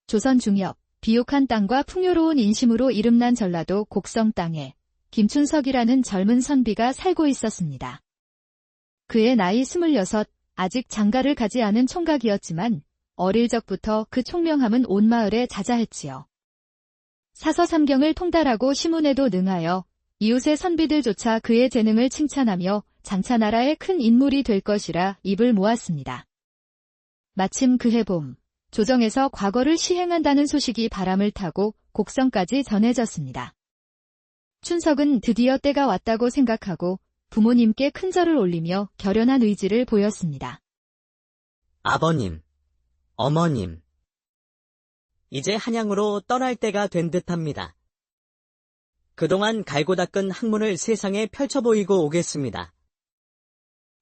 조선 중엽, 비옥한 땅과 풍요로운 인심으로 이름난 전라도 곡성 땅에 김춘석이라는 젊은 선비가 살고 있었습니다. 그의 나이 26, 아직 장가를 가지 않은 총각이었지만 어릴 적부터 그 총명함은 온 마을에 자자했지요. 사서삼경을 통달하고 시문에도 능하여 이웃의 선비들조차 그의 재능을 칭찬하며 장차 나라의 큰 인물이 될 것이라 입을 모았습니다. 마침 그해 봄, 조정에서 과거를 시행한다는 소식이 바람을 타고 곡성까지 전해졌습니다. 춘석은 드디어 때가 왔다고 생각하고 부모님께 큰 절을 올리며 결연한 의지를 보였습니다. 아버님, 어머님, 이제 한양으로 떠날 때가 된 듯합니다. 그동안 갈고 닦은 학문을 세상에 펼쳐보이고 오겠습니다.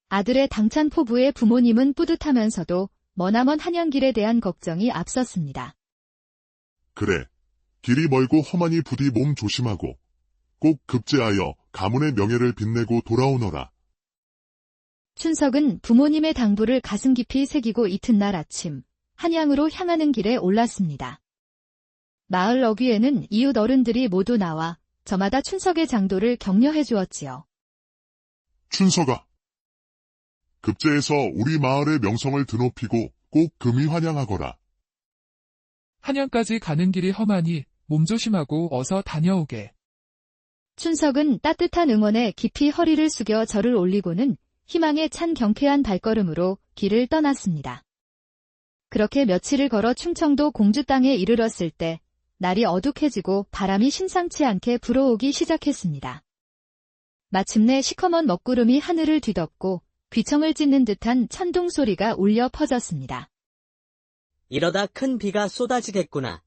아들의 당찬 포부에 부모님은 뿌듯하면서도 머나먼 한양길에 대한 걱정이 앞섰습니다. 그래, 길이 멀고 험하니 부디 몸 조심하고 꼭 급제하여 가문의 명예를 빛내고 돌아오너라. 춘석은 부모님의 당부를 가슴 깊이 새기고 이튿날 아침 한양으로 향하는 길에 올랐습니다. 마을 어귀에는 이웃 어른들이 모두 나와 저마다 춘석의 장도를 격려해 주었지요. 춘석아, 급제해서 우리 마을의 명성을 드높이고 꼭 금이 환영하거라. 한양까지 가는 길이 험하니 몸 조심하고 어서 다녀오게. 춘석은 따뜻한 응원에 깊이 허리를 숙여 절을 올리고는 희망에 찬 경쾌한 발걸음으로 길을 떠났습니다. 그렇게 며칠을 걸어 충청도 공주 땅에 이르렀을 때 날이 어둑해지고 바람이 심상치 않게 불어오기 시작했습니다. 마침내 시커먼 먹구름이 하늘을 뒤덮고 귀청을 찢는 듯한 천둥 소리가 울려 퍼졌습니다. 이러다 큰 비가 쏟아지겠구나.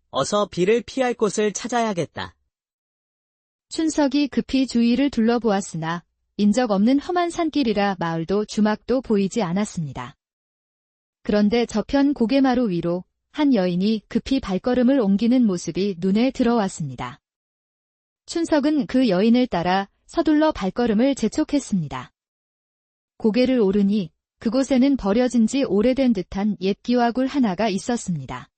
어서 비를 피할 곳을 찾아야겠다. 춘석이 급히 주위를 둘러보았으나 인적 없는 험한 산길이라 마을도 주막도 보이지 않았습니다. 그런데 저편 고개마루 위로 한 여인이 급히 발걸음을 옮기는 모습이 눈에 들어왔습니다. 춘석은 그 여인을 따라 서둘러 발걸음을 재촉했습니다. 고개를 오르니 그곳에는 버려진 지 오래된 듯한 옛 기와굴 하나가 있었습니다.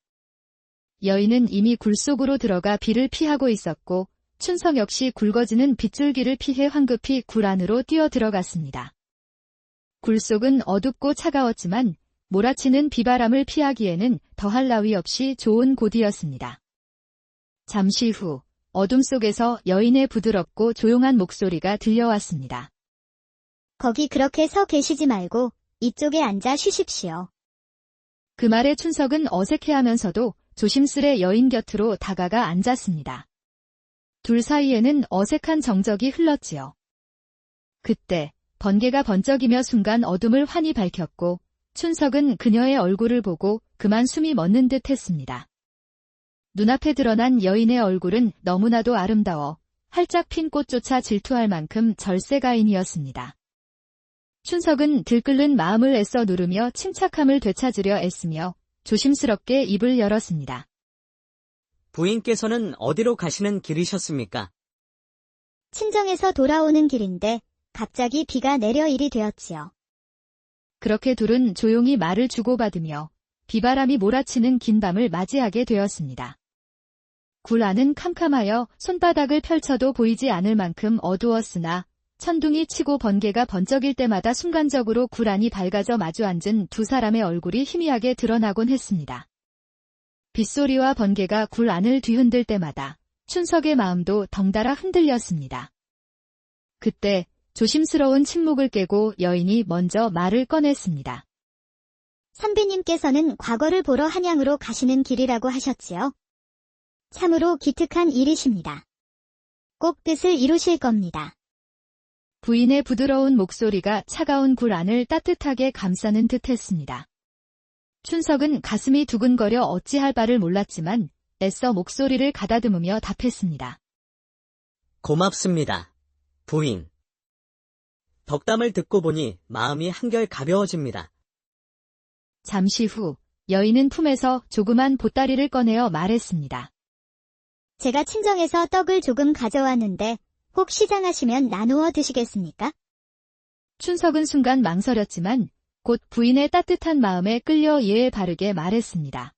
여인은 이미 굴 속으로 들어가 비를 피하고 있었고 춘석 역시 굵어지는 빗줄기를 피해 황급히 굴 안으로 뛰어 들어갔습니다. 굴 속은 어둡고 차가웠지만 몰아치는 비바람을 피하기에는 더할 나위 없이 좋은 곳이었습니다. 잠시 후 어둠 속에서 여인의 부드럽고 조용한 목소리가 들려왔습니다. 거기 그렇게 서 계시지 말고 이쪽에 앉아 쉬십시오. 그 말에 춘석은 어색해하면서도 조심스레 여인 곁으로 다가가 앉았습니다. 둘 사이에는 어색한 정적이 흘렀지요. 그때 번개가 번쩍이며 순간 어둠을 환히 밝혔고 춘석은 그녀의 얼굴을 보고 그만 숨이 멎는 듯 했습니다. 눈앞에 드러난 여인의 얼굴은 너무나도 아름다워 활짝 핀 꽃조차 질투할 만큼 절세가인이었습니다. 춘석은 들끓는 마음을 애써 누르며 침착함을 되찾으려 애쓰며 조심스럽게 입을 열었습니다. 부인께서는 어디로 가시는 길이셨습니까? 친정에서 돌아오는 길인데 갑자기 비가 내려 일이 되었지요. 그렇게 둘은 조용히 말을 주고받으며 비바람이 몰아치는 긴 밤을 맞이하게 되었습니다. 굴 안은 캄캄하여 손바닥을 펼쳐도 보이지 않을 만큼 어두웠으나 천둥이 치고 번개가 번쩍일 때마다 순간적으로 굴 안이 밝아져 마주 앉은 두 사람의 얼굴이 희미하게 드러나곤 했습니다. 빗소리와 번개가 굴 안을 뒤흔들 때마다 춘석의 마음도 덩달아 흔들렸습니다. 그때 조심스러운 침묵을 깨고 여인이 먼저 말을 꺼냈습니다. 선비님께서는 과거를 보러 한양으로 가시는 길이라고 하셨지요. 참으로 기특한 일이십니다. 꼭 뜻을 이루실 겁니다. 부인의 부드러운 목소리가 차가운 굴 안을 따뜻하게 감싸는 듯 했습니다. 춘석은 가슴이 두근거려 어찌할 바를 몰랐지만 애써 목소리를 가다듬으며 답했습니다. 고맙습니다, 부인. 덕담을 듣고 보니 마음이 한결 가벼워집니다. 잠시 후 여인은 품에서 조그만 보따리를 꺼내어 말했습니다. 제가 친정에서 떡을 조금 가져왔는데 혹 시장하시면 나누어 드시겠습니까? 춘석은 순간 망설였지만 곧 부인의 따뜻한 마음에 끌려 예에 바르게 말했습니다.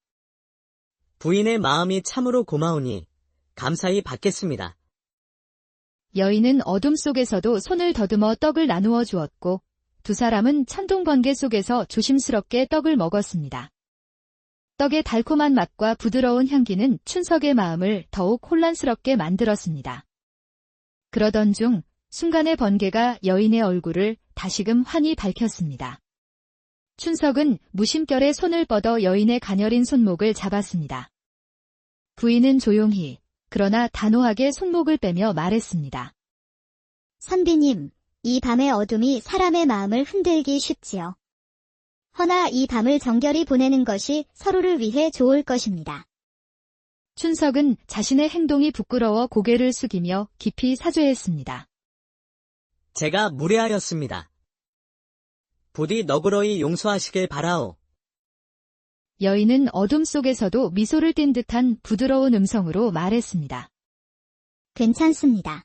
부인의 마음이 참으로 고마우니 감사히 받겠습니다. 여인은 어둠 속에서도 손을 더듬어 떡을 나누어 주었고 두 사람은 천둥번개 속에서 조심스럽게 떡을 먹었습니다. 떡의 달콤한 맛과 부드러운 향기는 춘석의 마음을 더욱 혼란스럽게 만들었습니다. 그러던 중 순간의 번개가 여인의 얼굴을 다시금 환히 밝혔습니다. 춘석은 무심결에 손을 뻗어 여인의 가녀린 손목을 잡았습니다. 부인은 조용히 그러나 단호하게 손목을 빼며 말했습니다. 선비님, 이 밤의 어둠이 사람의 마음을 흔들기 쉽지요. 허나 이 밤을 정결히 보내는 것이 서로를 위해 좋을 것입니다. 춘석은 자신의 행동이 부끄러워 고개를 숙이며 깊이 사죄했습니다. 제가 무례하였습니다. 부디 너그러이 용서하시길 바라오. 여인은 어둠 속에서도 미소를 띤 듯한 부드러운 음성으로 말했습니다. 괜찮습니다.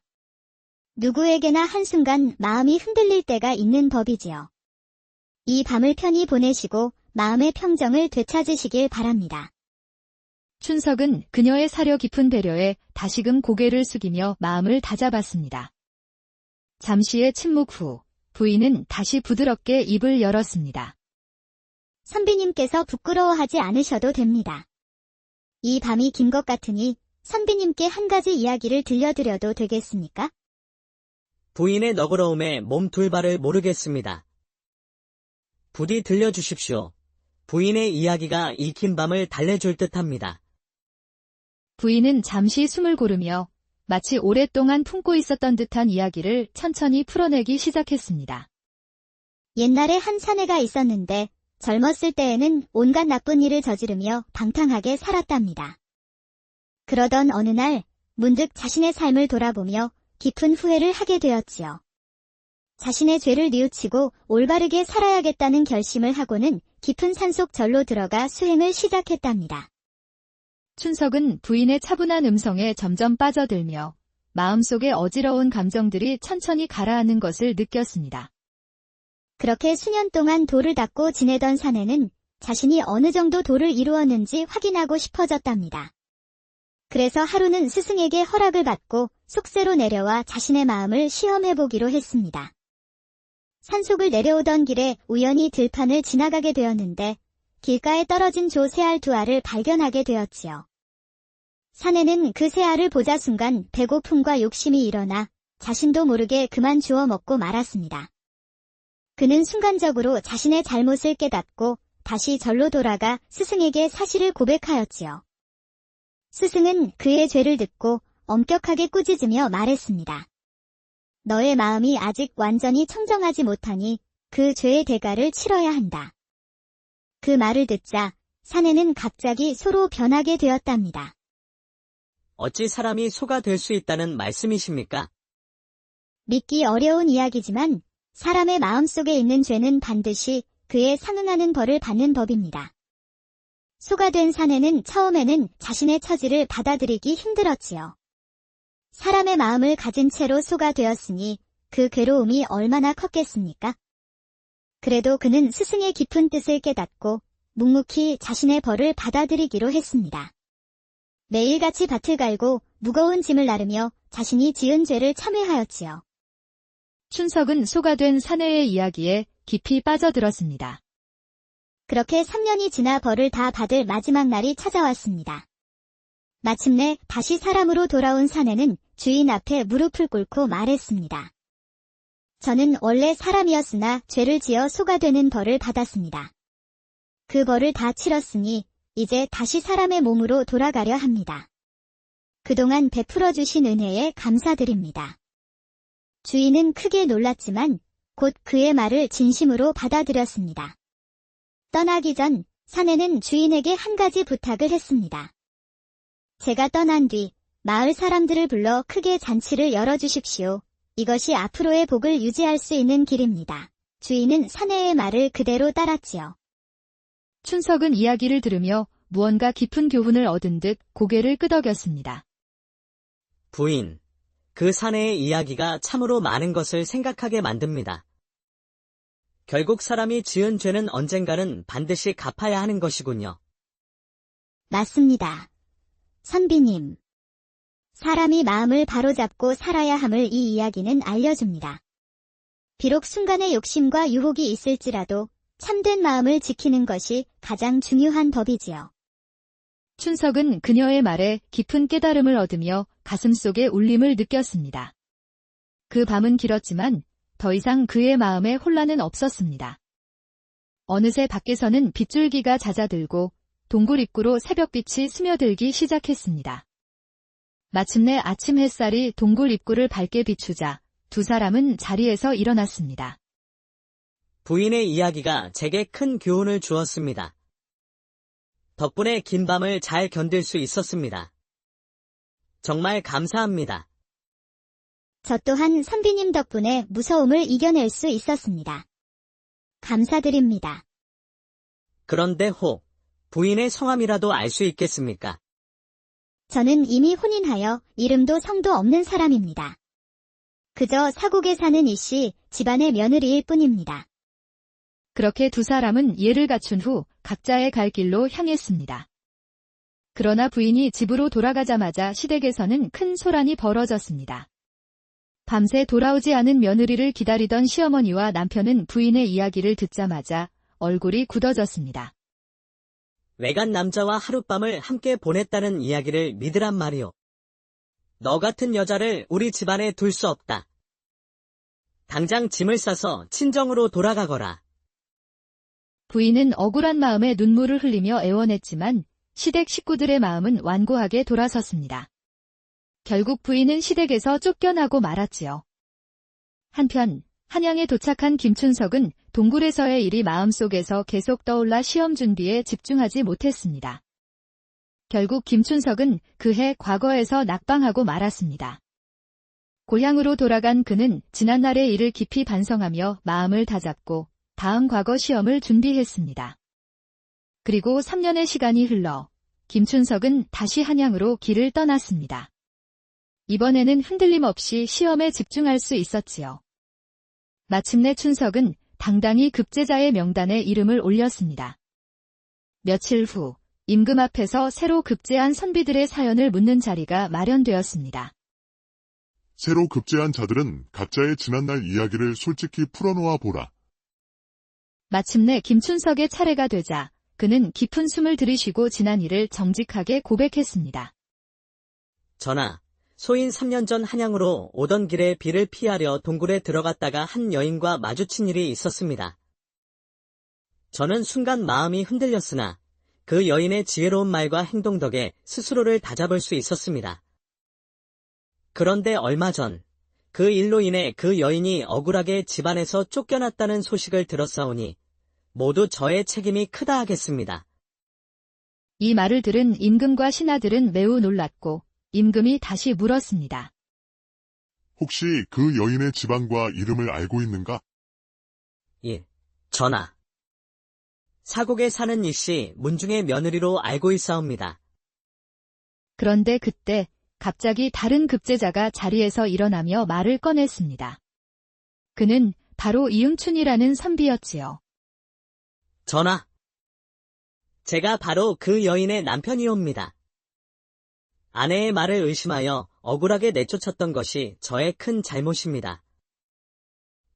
누구에게나 한순간 마음이 흔들릴 때가 있는 법이지요. 이 밤을 편히 보내시고 마음의 평정을 되찾으시길 바랍니다. 춘석은 그녀의 사려 깊은 배려에 다시금 고개를 숙이며 마음을 다잡았습니다. 잠시의 침묵 후 부인은 다시 부드럽게 입을 열었습니다. 선비님께서 부끄러워하지 않으셔도 됩니다. 이 밤이 긴 것 같으니 선비님께 한 가지 이야기를 들려드려도 되겠습니까? 부인의 너그러움에 몸 둘 바를 모르겠습니다. 부디 들려주십시오. 부인의 이야기가 이 긴 밤을 달래줄 듯합니다. 부인은 잠시 숨을 고르며 마치 오랫동안 품고 있었던 듯한 이야기를 천천히 풀어내기 시작했습니다. 옛날에 한 사내가 있었는데 젊었을 때에는 온갖 나쁜 일을 저지르며 방탕하게 살았답니다. 그러던 어느 날 문득 자신의 삶을 돌아보며 깊은 후회를 하게 되었지요. 자신의 죄를 뉘우치고 올바르게 살아야겠다는 결심을 하고는 깊은 산속 절로 들어가 수행을 시작했답니다. 춘석은 부인의 차분한 음성에 점점 빠져들며 마음속의 어지러운 감정들이 천천히 가라앉는 것을 느꼈습니다. 그렇게 수년 동안 도를 닦고 지내던 사내는 자신이 어느 정도 도를 이루었는지 확인하고 싶어졌답니다. 그래서 하루는 스승에게 허락을 받고 속세로 내려와 자신의 마음을 시험해보기로 했습니다. 산속을 내려오던 길에 우연히 들판을 지나가게 되었는데 길가에 떨어진 조 새알 두 알을 발견하게 되었지요. 사내는 그 새알을 보자 순간 배고픔과 욕심이 일어나 자신도 모르게 그만 주워 먹고 말았습니다. 그는 순간적으로 자신의 잘못을 깨닫고 다시 절로 돌아가 스승에게 사실을 고백하였지요. 스승은 그의 죄를 듣고 엄격하게 꾸짖으며 말했습니다. 너의 마음이 아직 완전히 청정하지 못하니 그 죄의 대가를 치러야 한다. 그 말을 듣자 사내는 갑자기 소로 변하게 되었답니다. 어찌 사람이 소가 될 수 있다는 말씀이십니까? 믿기 어려운 이야기지만 사람의 마음속에 있는 죄는 반드시 그에 상응하는 벌을 받는 법입니다. 소가 된 사내는 처음에는 자신의 처지를 받아들이기 힘들었지요. 사람의 마음을 가진 채로 소가 되었으니 그 괴로움이 얼마나 컸겠습니까? 그래도 그는 스승의 깊은 뜻을 깨닫고 묵묵히 자신의 벌을 받아들이기로 했습니다. 매일같이 밭을 갈고 무거운 짐을 나르며 자신이 지은 죄를 참회하였지요. 춘석은 소가 된 사내의 이야기에 깊이 빠져들었습니다. 그렇게 3년이 지나 벌을 다 받을 마지막 날이 찾아왔습니다. 마침내 다시 사람으로 돌아온 사내는 주인 앞에 무릎을 꿇고 말했습니다. 저는 원래 사람이었으나 죄를 지어 소가 되는 벌을 받았습니다. 그 벌을 다 치렀으니 이제 다시 사람의 몸으로 돌아가려 합니다. 그동안 베풀어 주신 은혜에 감사드립니다. 주인은 크게 놀랐지만 곧 그의 말을 진심으로 받아들였습니다. 떠나기 전 사내는 주인에게 한 가지 부탁을 했습니다. 제가 떠난 뒤 마을 사람들을 불러 크게 잔치를 열어주십시오. 이것이 앞으로의 복을 유지할 수 있는 길입니다. 주인은 사내의 말을 그대로 따랐지요. 춘석은 이야기를 들으며 무언가 깊은 교훈을 얻은 듯 고개를 끄덕였습니다. 부인, 그 사내의 이야기가 참으로 많은 것을 생각하게 만듭니다. 결국 사람이 지은 죄는 언젠가는 반드시 갚아야 하는 것이군요. 맞습니다. 선비님. 사람이 마음을 바로잡고 살아야 함을 이 이야기는 알려줍니다. 비록 순간의 욕심과 유혹이 있을지라도 참된 마음을 지키는 것이 가장 중요한 법이지요. 춘석은 그녀의 말에 깊은 깨달음을 얻으며 가슴속에 울림을 느꼈습니다. 그 밤은 길었지만 더 이상 그의 마음에 혼란은 없었습니다. 어느새 밖에서는 빗줄기가 잦아들고 동굴 입구로 새벽빛이 스며들기 시작했습니다. 마침내 아침 햇살이 동굴 입구를 밝게 비추자 두 사람은 자리에서 일어났습니다. 부인의 이야기가 제게 큰 교훈을 주었습니다. 덕분에 긴 밤을 잘 견딜 수 있었습니다. 정말 감사합니다. 저 또한 선비님 덕분에 무서움을 이겨낼 수 있었습니다. 감사드립니다. 그런데 부인의 성함이라도 알 수 있겠습니까? 저는 이미 혼인하여 이름도 성도 없는 사람입니다. 그저 사국에 사는 이씨 집안의 며느리일 뿐입니다. 그렇게 두 사람은 예를 갖춘 후 각자의 갈 길로 향했습니다. 그러나 부인이 집으로 돌아가자마자 시댁에서는 큰 소란이 벌어졌습니다. 밤새 돌아오지 않은 며느리를 기다리던 시어머니와 남편은 부인의 이야기를 듣자마자 얼굴이 굳어졌습니다. 외간 남자와 하룻밤을 함께 보냈다는 이야기를 믿으란 말이오. 너 같은 여자를 우리 집안에 둘 수 없다. 당장 짐을 싸서 친정으로 돌아가거라. 부인은 억울한 마음에 눈물을 흘리며 애원했지만 시댁 식구들의 마음은 완고하게 돌아섰습니다. 결국 부인은 시댁에서 쫓겨나고 말았지요. 한편 한양에 도착한 김춘석은 동굴에서의 일이 마음속에서 계속 떠올라 시험 준비에 집중하지 못했습니다. 결국 김춘석은 그해 과거에서 낙방하고 말았습니다. 고향으로 돌아간 그는 지난날의 일을 깊이 반성하며 마음을 다잡고 다음 과거 시험을 준비했습니다. 그리고 3년의 시간이 흘러 김춘석은 다시 한양으로 길을 떠났습니다. 이번에는 흔들림 없이 시험에 집중할 수 있었지요. 마침내 춘석은 당당히 급제자의 명단에 이름을 올렸습니다. 며칠 후 임금 앞에서 새로 급제한 선비들의 사연을 묻는 자리가 마련되었습니다. 새로 급제한 자들은 각자의 지난날 이야기를 솔직히 풀어놓아 보라. 마침내 김춘석의 차례가 되자 그는 깊은 숨을 들이쉬고 지난 일을 정직하게 고백했습니다. 전하, 소인 3년 전 한양으로 오던 길에 비를 피하려 동굴에 들어갔다가 한 여인과 마주친 일이 있었습니다. 저는 순간 마음이 흔들렸으나 그 여인의 지혜로운 말과 행동 덕에 스스로를 다잡을 수 있었습니다. 그런데 얼마 전 그 일로 인해 그 여인이 억울하게 집안에서 쫓겨났다는 소식을 들었사오니 모두 저의 책임이 크다 하겠습니다. 이 말을 들은 임금과 신하들은 매우 놀랐고 임금이 다시 물었습니다. 혹시 그 여인의 집안과 이름을 알고 있는가? 예, 전하. 사국에 사는 이씨 문중의 며느리로 알고 있사옵니다. 그런데 그때 갑자기 다른 급제자가 자리에서 일어나며 말을 꺼냈습니다. 그는 바로 이응춘이라는 선비였지요. 전하, 제가 바로 그 여인의 남편이옵니다. 아내의 말을 의심하여 억울하게 내쫓았던 것이 저의 큰 잘못입니다.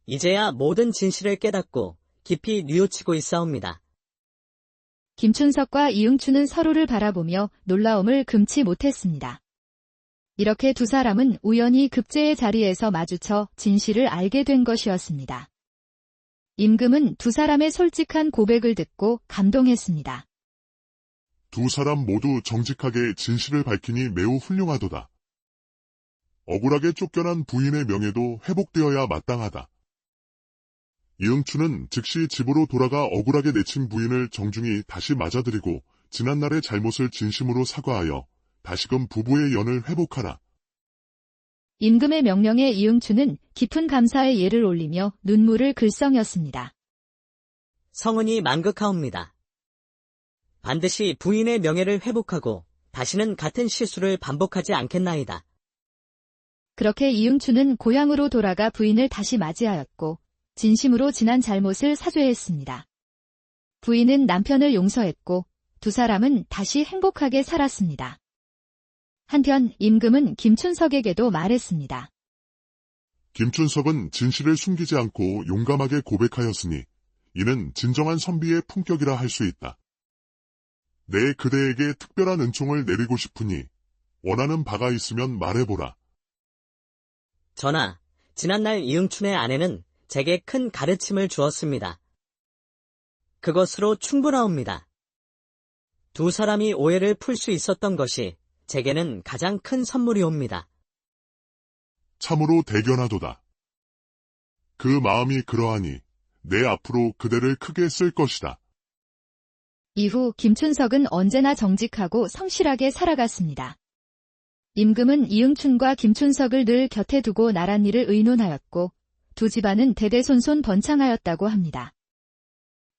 이제야 모든 진실을 깨닫고 깊이 뉘우치고 있사옵니다. 김춘석과 이응춘은 서로를 바라보며 놀라움을 금치 못했습니다. 이렇게 두 사람은 우연히 급제의 자리에서 마주쳐 진실을 알게 된 것이었습니다. 임금은 두 사람의 솔직한 고백을 듣고 감동했습니다. 두 사람 모두 정직하게 진실을 밝히니 매우 훌륭하도다. 억울하게 쫓겨난 부인의 명예도 회복되어야 마땅하다. 이응춘은 즉시 집으로 돌아가 억울하게 내친 부인을 정중히 다시 맞아들이고 지난날의 잘못을 진심으로 사과하여 다시금 부부의 연을 회복하라. 임금의 명령에 이응춘은 깊은 감사의 예를 올리며 눈물을 글썽였습니다. 성은이 만극하옵니다. 반드시 부인의 명예를 회복하고 다시는 같은 실수를 반복하지 않겠나이다. 그렇게 이응춘은 고향으로 돌아가 부인을 다시 맞이하였고 진심으로 지난 잘못을 사죄했습니다. 부인은 남편을 용서했고 두 사람은 다시 행복하게 살았습니다. 한편 임금은 김춘석에게도 말했습니다. 김춘석은 진실을 숨기지 않고 용감하게 고백하였으니 이는 진정한 선비의 품격이라 할 수 있다. 내 그대에게 특별한 은총을 내리고 싶으니 원하는 바가 있으면 말해보라. 전하, 지난날 이응춘의 아내는 제게 큰 가르침을 주었습니다. 그것으로 충분하옵니다. 두 사람이 오해를 풀 수 있었던 것이 제게는 가장 큰 선물이옵니다. 참으로 대견하도다. 그 마음이 그러하니 내 앞으로 그대를 크게 쓸 것이다. 이후 김춘석은 언제나 정직하고 성실하게 살아갔습니다. 임금은 이응춘과 김춘석을 늘 곁에 두고 나란 일을 의논하였고 두 집안은 대대손손 번창하였다고 합니다.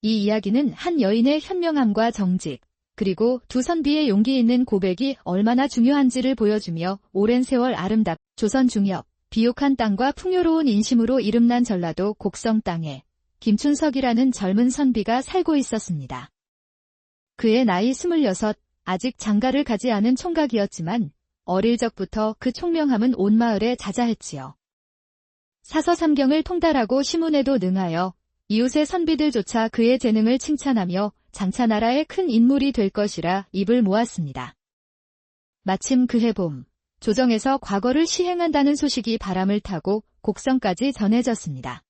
이 이야기는 한 여인의 현명함과 정직, 그리고 두 선비의 용기 있는 고백이 얼마나 중요한지를 보여주며 오랜 세월 아름답 조선 중엽, 비옥한 땅과 풍요로운 인심으로 이름난 전라도 곡성 땅에 김춘석이라는 젊은 선비가 살고 있었습니다. 그의 나이 26, 아직 장가를 가지 않은 총각이었지만 어릴 적부터 그 총명함은 온 마을에 자자했지요. 사서삼경을 통달하고 시문에도 능하여 이웃의 선비들조차 그의 재능을 칭찬하며 장차 나라의 큰 인물이 될 것이라 입을 모았습니다. 마침 그해 봄, 조정에서 과거를 시행한다는 소식이 바람을 타고 곡성까지 전해졌습니다.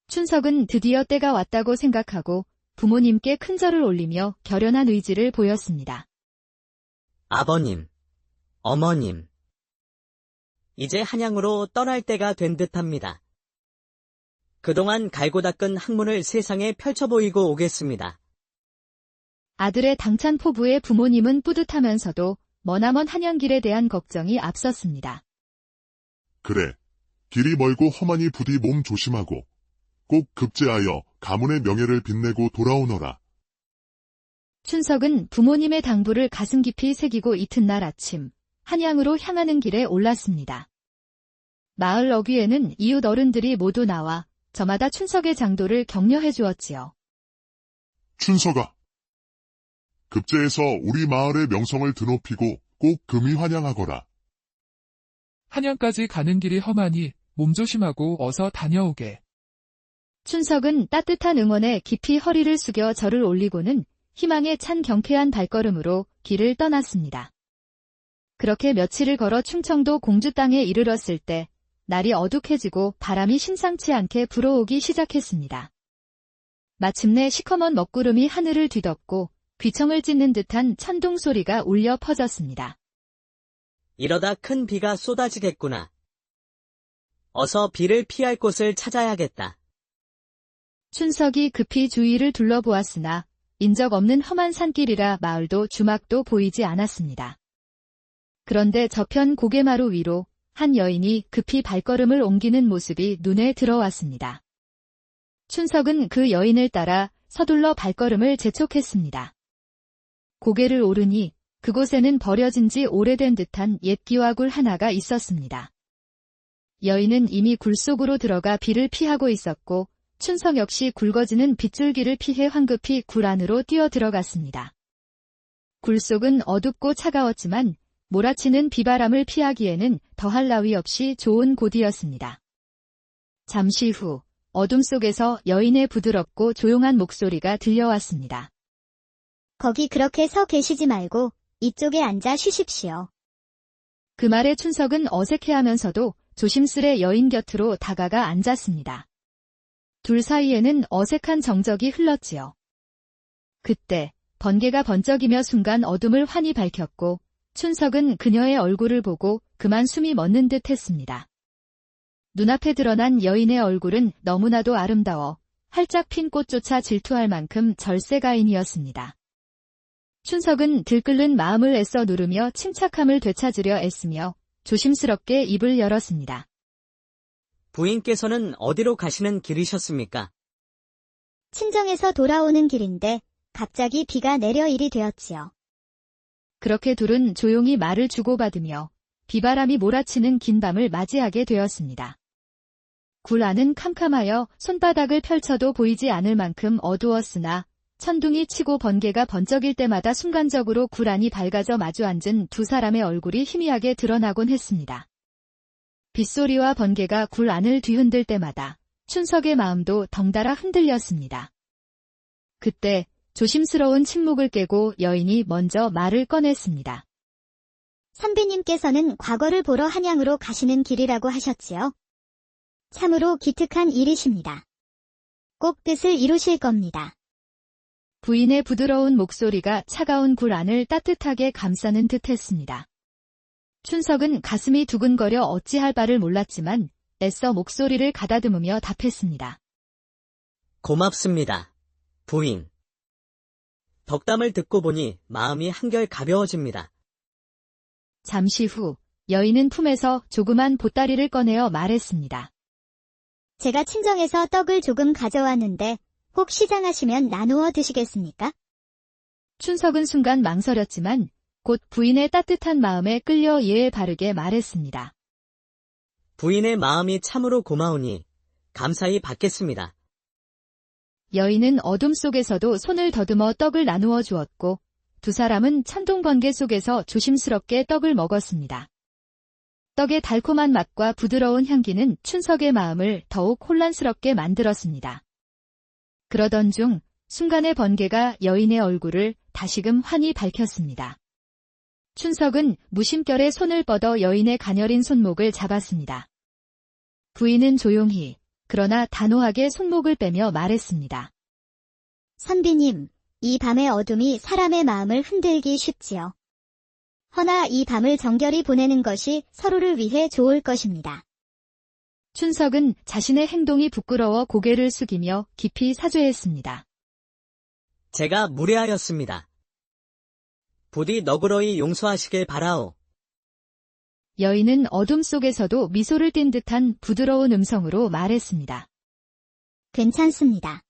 춘석은 드디어 때가 왔다고 생각하고 부모님께 큰 절을 올리며 결연한 의지를 보였습니다. 아버님, 어머님, 이제 한양으로 떠날 때가 된 듯합니다. 그동안 갈고 닦은 학문을 세상에 펼쳐보이고 오겠습니다. 아들의 당찬 포부에 부모님은 뿌듯하면서도 머나먼 한양길에 대한 걱정이 앞섰습니다. 그래, 길이 멀고 험하니 부디 몸 조심하고 꼭 급제하여 가문의 명예를 빛내고 돌아오너라. 춘석은 부모님의 당부를 가슴 깊이 새기고 이튿날 아침 한양으로 향하는 길에 올랐습니다. 마을 어귀에는 이웃 어른들이 모두 나와 저마다 춘석의 장도를 격려해 주었지요. 춘석아, 급제해서 우리 마을의 명성을 드높이고 꼭 금이 환영하거라. 한양까지 가는 길이 험하니 몸 조심하고 어서 다녀오게. 춘석은 따뜻한 응원에 깊이 허리를 숙여 절을 올리고는 희망에 찬 경쾌한 발걸음으로 길을 떠났습니다. 그렇게 며칠을 걸어 충청도 공주 땅에 이르렀을 때 날이 어둑해지고 바람이 심상치 않게 불어오기 시작했습니다. 마침내 시커먼 먹구름이 하늘을 뒤덮고 귀청을 찢는 듯한 천둥 소리가 울려 퍼졌습니다. 이러다 큰 비가 쏟아지겠구나. 어서 비를 피할 곳을 찾아야겠다. 춘석이 급히 주위를 둘러보았으나 인적 없는 험한 산길이라 마을도 주막도 보이지 않았습니다. 그런데 저편 고개마루 위로 한 여인이 급히 발걸음을 옮기는 모습이 눈에 들어왔습니다. 춘석은 그 여인을 따라 서둘러 발걸음을 재촉했습니다. 고개를 오르니 그곳에는 버려진 지 오래된 듯한 옛 기와굴 하나가 있었습니다. 여인은 이미 굴 속으로 들어가 비를 피하고 있었고 춘석 역시 굵어지는 빗줄기를 피해 황급히 굴 안으로 뛰어 들어갔습니다. 굴 속은 어둡고 차가웠지만 몰아치는 비바람을 피하기에는 더할 나위 없이 좋은 곳이었습니다. 잠시 후 어둠 속에서 여인의 부드럽고 조용한 목소리가 들려왔습니다. 거기 그렇게 서 계시지 말고 이쪽에 앉아 쉬십시오. 그 말에 춘석은 어색해하면서도 조심스레 여인 곁으로 다가가 앉았습니다. 둘 사이에는 어색한 정적이 흘렀지요. 그때 번개가 번쩍이며 순간 어둠을 환히 밝혔고 춘석은 그녀의 얼굴을 보고 그만 숨이 멎는 듯 했습니다. 눈앞에 드러난 여인의 얼굴은 너무나도 아름다워 활짝 핀 꽃조차 질투할 만큼 절세가인이었습니다. 춘석은 들끓는 마음을 애써 누르며 침착함을 되찾으려 애쓰며 조심스럽게 입을 열었습니다. 부인께서는 어디로 가시는 길이셨습니까? 친정에서 돌아오는 길인데 갑자기 비가 내려 일이 되었지요. 그렇게 둘은 조용히 말을 주고받으며 비바람이 몰아치는 긴 밤을 맞이하게 되었습니다. 굴 안은 캄캄하여 손바닥을 펼쳐도 보이지 않을 만큼 어두웠으나 천둥이 치고 번개가 번쩍일 때마다 순간적으로 굴 안이 밝아져 마주 앉은 두 사람의 얼굴이 희미하게 드러나곤 했습니다. 빗소리와 번개가 굴 안을 뒤흔들 때마다 춘석의 마음도 덩달아 흔들렸습니다. 그때 조심스러운 침묵을 깨고 여인이 먼저 말을 꺼냈습니다. 선비님께서는 과거를 보러 한양으로 가시는 길이라고 하셨지요? 참으로 기특한 일이십니다. 꼭 뜻을 이루실 겁니다. 부인의 부드러운 목소리가 차가운 굴 안을 따뜻하게 감싸는 듯 했습니다. 춘석은 가슴이 두근거려 어찌할 바를 몰랐지만 애써 목소리를 가다듬으며 답했습니다. 고맙습니다. 부인. 덕담을 듣고 보니 마음이 한결 가벼워집니다. 잠시 후 여인은 품에서 조그만 보따리를 꺼내어 말했습니다. 제가 친정에서 떡을 조금 가져왔는데 혹 시장하시면 나누어 드시겠습니까? 춘석은 순간 망설였지만 곧 부인의 따뜻한 마음에 끌려 예에 바르게 말했습니다. 부인의 마음이 참으로 고마우니 감사히 받겠습니다. 여인은 어둠 속에서도 손을 더듬어 떡을 나누어 주었고 두 사람은 천둥 번개 속에서 조심스럽게 떡을 먹었습니다. 떡의 달콤한 맛과 부드러운 향기는 춘석의 마음을 더욱 혼란스럽게 만들었습니다. 그러던 중 순간의 번개가 여인의 얼굴을 다시금 환히 밝혔습니다. 춘석은 무심결에 손을 뻗어 여인의 가녀린 손목을 잡았습니다. 부인은 조용히 그러나 단호하게 손목을 빼며 말했습니다. 선비님, 이 밤의 어둠이 사람의 마음을 흔들기 쉽지요. 허나 이 밤을 정결히 보내는 것이 서로를 위해 좋을 것입니다. 춘석은 자신의 행동이 부끄러워 고개를 숙이며 깊이 사죄했습니다. 제가 무례하였습니다. 부디 너그러이 용서하시길 바라오. 여인은 어둠 속에서도 미소를 띤 듯한 부드러운 음성으로 말했습니다. 괜찮습니다.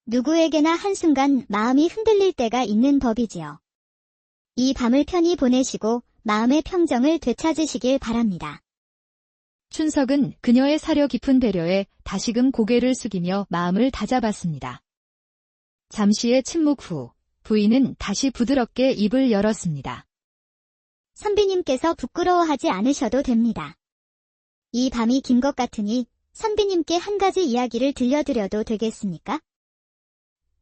누구에게나 한순간 마음이 흔들릴 때가 있는 법이지요. 이 밤을 편히 보내시고 마음의 평정을 되찾으시길 바랍니다. 춘석은 그녀의 사려 깊은 배려에 다시금 고개를 숙이며 마음을 다잡았습니다. 잠시의 침묵 후 부인은 다시 부드럽게 입을 열었습니다. 선비님께서 부끄러워하지 않으셔도 됩니다. 이 밤이 긴 것 같으니 선비님께 한 가지 이야기를 들려드려도 되겠습니까?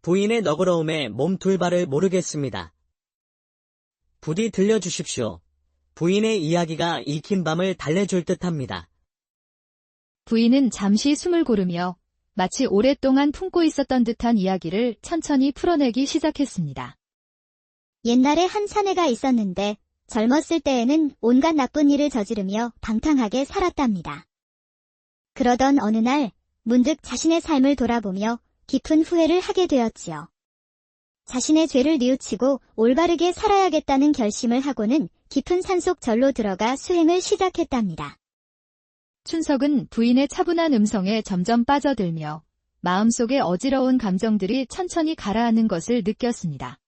부인의 너그러움에 몸 둘 바를 모르겠습니다. 부디 들려주십시오. 부인의 이야기가 이 긴 밤을 달래줄 듯합니다. 부인은 잠시 숨을 고르며 마치 오랫동안 품고 있었던 듯한 이야기를 천천히 풀어내기 시작했습니다. 옛날에 한 사내가 있었는데 젊었을 때에는 온갖 나쁜 일을 저지르며 방탕하게 살았답니다. 그러던 어느 날 문득 자신의 삶을 돌아보며 깊은 후회를 하게 되었지요. 자신의 죄를 뉘우치고 올바르게 살아야겠다는 결심을 하고는 깊은 산속 절로 들어가 수행을 시작했답니다. 춘석은 부인의 차분한 음성에 점점 빠져들며 마음속의 어지러운 감정들이 천천히 가라앉는 것을 느꼈습니다.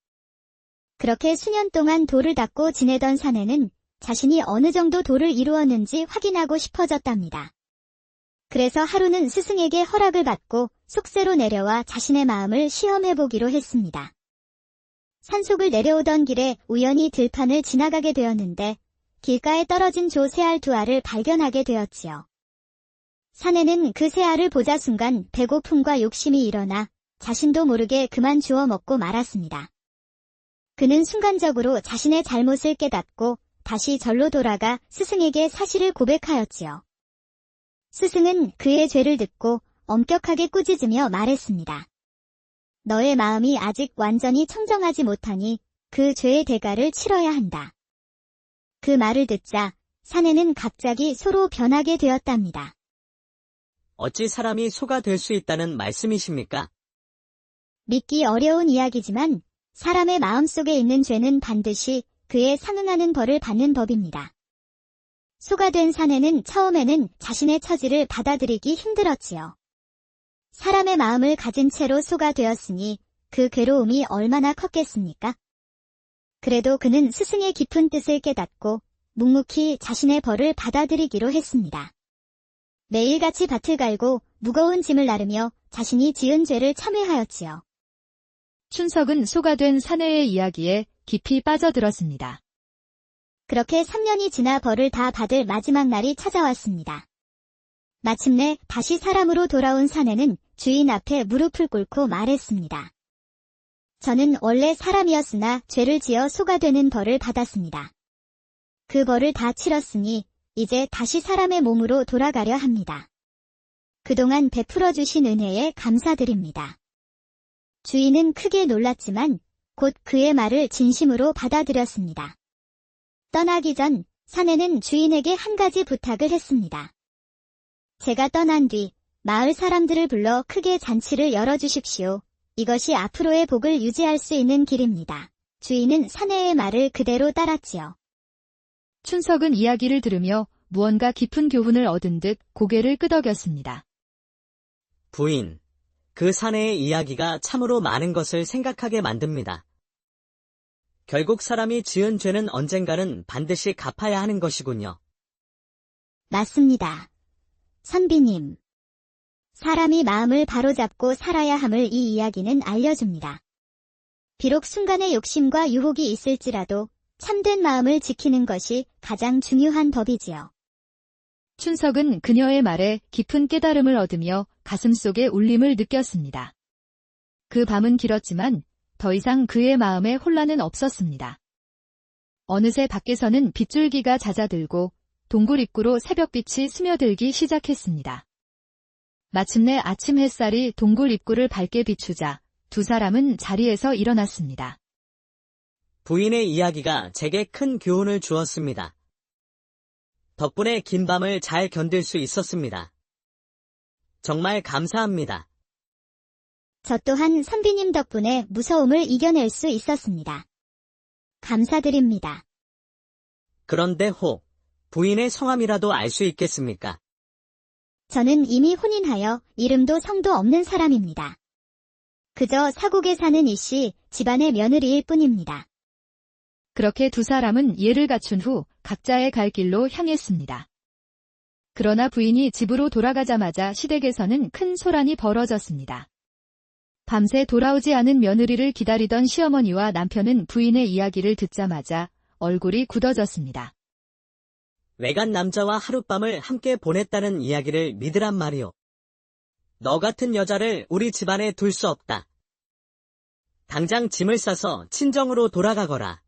그렇게 수년 동안 돌을 닦고 지내던 사내는 자신이 어느 정도 도를 이루었는지 확인하고 싶어졌답니다. 그래서 하루는 스승에게 허락을 받고 속세로 내려와 자신의 마음을 시험해보기로 했습니다. 산속을 내려오던 길에 우연히 들판을 지나가게 되었는데 길가에 떨어진 조 새알 두 알을 발견하게 되었지요. 사내는 그 새알을 보자 순간 배고픔과 욕심이 일어나 자신도 모르게 그만 주워 먹고 말았습니다. 그는 순간적으로 자신의 잘못을 깨닫고 다시 절로 돌아가 스승에게 사실을 고백하였지요. 스승은 그의 죄를 듣고 엄격하게 꾸짖으며 말했습니다. 너의 마음이 아직 완전히 청정하지 못하니 그 죄의 대가를 치러야 한다. 그 말을 듣자 사내는 갑자기 소로 변하게 되었답니다. 어찌 사람이 소가 될 수 있다는 말씀이십니까? 믿기 어려운 이야기지만 사람의 마음속에 있는 죄는 반드시 그에 상응하는 벌을 받는 법입니다. 소가 된 사내는 처음에는 자신의 처지를 받아들이기 힘들었지요. 사람의 마음을 가진 채로 소가 되었으니 그 괴로움이 얼마나 컸겠습니까? 그래도 그는 스승의 깊은 뜻을 깨닫고 묵묵히 자신의 벌을 받아들이기로 했습니다. 매일같이 밭을 갈고 무거운 짐을 나르며 자신이 지은 죄를 참회하였지요. 춘석은 소가 된 사내의 이야기에 깊이 빠져들었습니다. 그렇게 3년이 지나 벌을 다 받을 마지막 날이 찾아왔습니다. 마침내 다시 사람으로 돌아온 사내는 주인 앞에 무릎을 꿇고 말했습니다. 저는 원래 사람이었으나 죄를 지어 소가 되는 벌을 받았습니다. 그 벌을 다 치렀으니 이제 다시 사람의 몸으로 돌아가려 합니다. 그동안 베풀어 주신 은혜에 감사드립니다. 주인은 크게 놀랐지만 곧 그의 말을 진심으로 받아들였습니다. 떠나기 전 사내는 주인에게 한 가지 부탁을 했습니다. 제가 떠난 뒤 마을 사람들을 불러 크게 잔치를 열어주십시오. 이것이 앞으로의 복을 유지할 수 있는 길입니다. 주인은 사내의 말을 그대로 따랐지요. 춘석은 이야기를 들으며 무언가 깊은 교훈을 얻은 듯 고개를 끄덕였습니다. 부인, 그 사내의 이야기가 참으로 많은 것을 생각하게 만듭니다. 결국 사람이 지은 죄는 언젠가는 반드시 갚아야 하는 것이군요. 맞습니다. 선비님. 사람이 마음을 바로잡고 살아야 함을 이 이야기는 알려줍니다. 비록 순간의 욕심과 유혹이 있을지라도 참된 마음을 지키는 것이 가장 중요한 법이지요. 춘석은 그녀의 말에 깊은 깨달음을 얻으며 가슴속에 울림을 느꼈습니다. 그 밤은 길었지만 더 이상 그의 마음에 혼란은 없었습니다. 어느새 밖에서는 빗줄기가 잦아들고 동굴 입구로 새벽빛이 스며들기 시작했습니다. 마침내 아침 햇살이 동굴 입구를 밝게 비추자 두 사람은 자리에서 일어났습니다. 부인의 이야기가 제게 큰 교훈을 주었습니다. 덕분에 긴 밤을 잘 견딜 수 있었습니다. 정말 감사합니다. 저 또한 선비님 덕분에 무서움을 이겨낼 수 있었습니다. 감사드립니다. 그런데 부인의 성함이라도 알 수 있겠습니까? 저는 이미 혼인하여 이름도 성도 없는 사람입니다. 그저 사국에 사는 이씨 집안의 며느리일 뿐입니다. 그렇게 두 사람은 예를 갖춘 후 각자의 갈 길로 향했습니다. 그러나 부인이 집으로 돌아가자마자 시댁에서는 큰 소란이 벌어졌습니다. 밤새 돌아오지 않은 며느리를 기다리던 시어머니와 남편은 부인의 이야기를 듣자마자 얼굴이 굳어졌습니다. 외간 남자와 하룻밤을 함께 보냈다는 이야기를 믿으란 말이오. 너 같은 여자를 우리 집안에 둘 수 없다. 당장 짐을 싸서 친정으로 돌아가거라.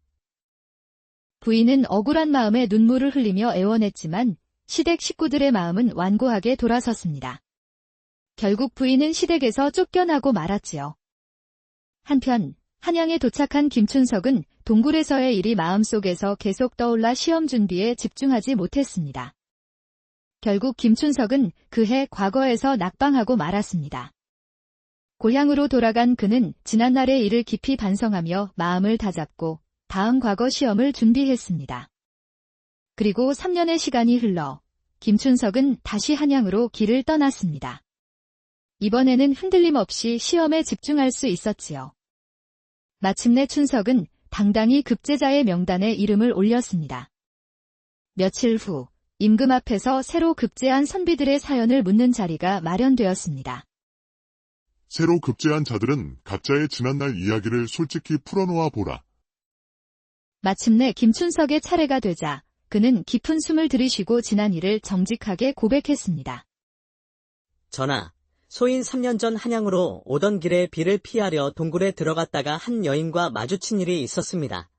부인은 억울한 마음에 눈물을 흘리며 애원했지만 시댁 식구들의 마음은 완고하게 돌아섰습니다. 결국 부인은 시댁에서 쫓겨나고 말았지요. 한편 한양에 도착한 김춘석은 동굴에서의 일이 마음속에서 계속 떠올라 시험 준비에 집중하지 못했습니다. 결국 김춘석은 그해 과거에서 낙방하고 말았습니다. 고향으로 돌아간 그는 지난날의 일을 깊이 반성하며 마음을 다잡고 다음 과거 시험을 준비했습니다. 그리고 3년의 시간이 흘러 김춘석은 다시 한양으로 길을 떠났습니다. 이번에는 흔들림 없이 시험에 집중할 수 있었지요. 마침내 춘석은 당당히 급제자의 명단에 이름을 올렸습니다. 며칠 후 임금 앞에서 새로 급제한 선비들의 사연을 묻는 자리가 마련되었습니다. 새로 급제한 자들은 각자의 지난날 이야기를 솔직히 풀어놓아 보라. 마침내 김춘석의 차례가 되자 그는 깊은 숨을 들이쉬고 지난 일을 정직하게 고백했습니다. 전하, 소인 3년 전 한양으로 오던 길에 비를 피하려 동굴에 들어갔다가 한 여인과 마주친 일이 있었습니다.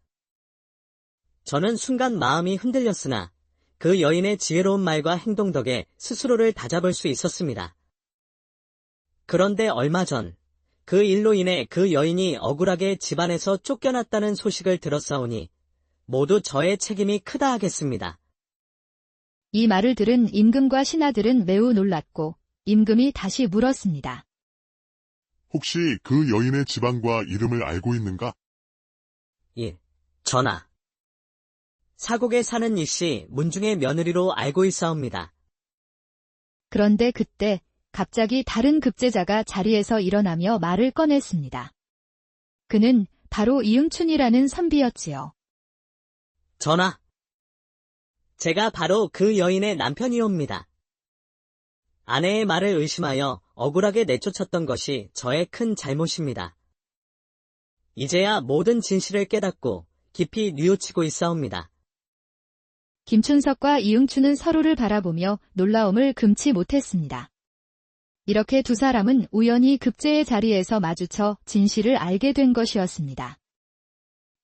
저는 순간 마음이 흔들렸으나 그 여인의 지혜로운 말과 행동 덕에 스스로를 다잡을 수 있었습니다. 그런데 얼마 전 그 일로 인해 그 여인이 억울하게 집안에서 쫓겨났다는 소식을 들었사오니 모두 저의 책임이 크다 하겠습니다. 이 말을 들은 임금과 신하들은 매우 놀랐고 임금이 다시 물었습니다. 혹시 그 여인의 집안과 이름을 알고 있는가? 예, 전하. 사국에 사는 이씨 문중의 며느리로 알고 있사옵니다. 그런데 그때 갑자기 다른 급제자가 자리에서 일어나며 말을 꺼냈습니다. 그는 바로 이응춘이라는 선비였지요. 전하, 제가 바로 그 여인의 남편이옵니다. 아내의 말을 의심하여 억울하게 내쫓았던 것이 저의 큰 잘못입니다. 이제야 모든 진실을 깨닫고 깊이 뉘우치고 있사옵니다. 김춘석과 이응추는 서로를 바라보며 놀라움을 금치 못했습니다. 이렇게 두 사람은 우연히 급제의 자리에서 마주쳐 진실을 알게 된 것이었습니다.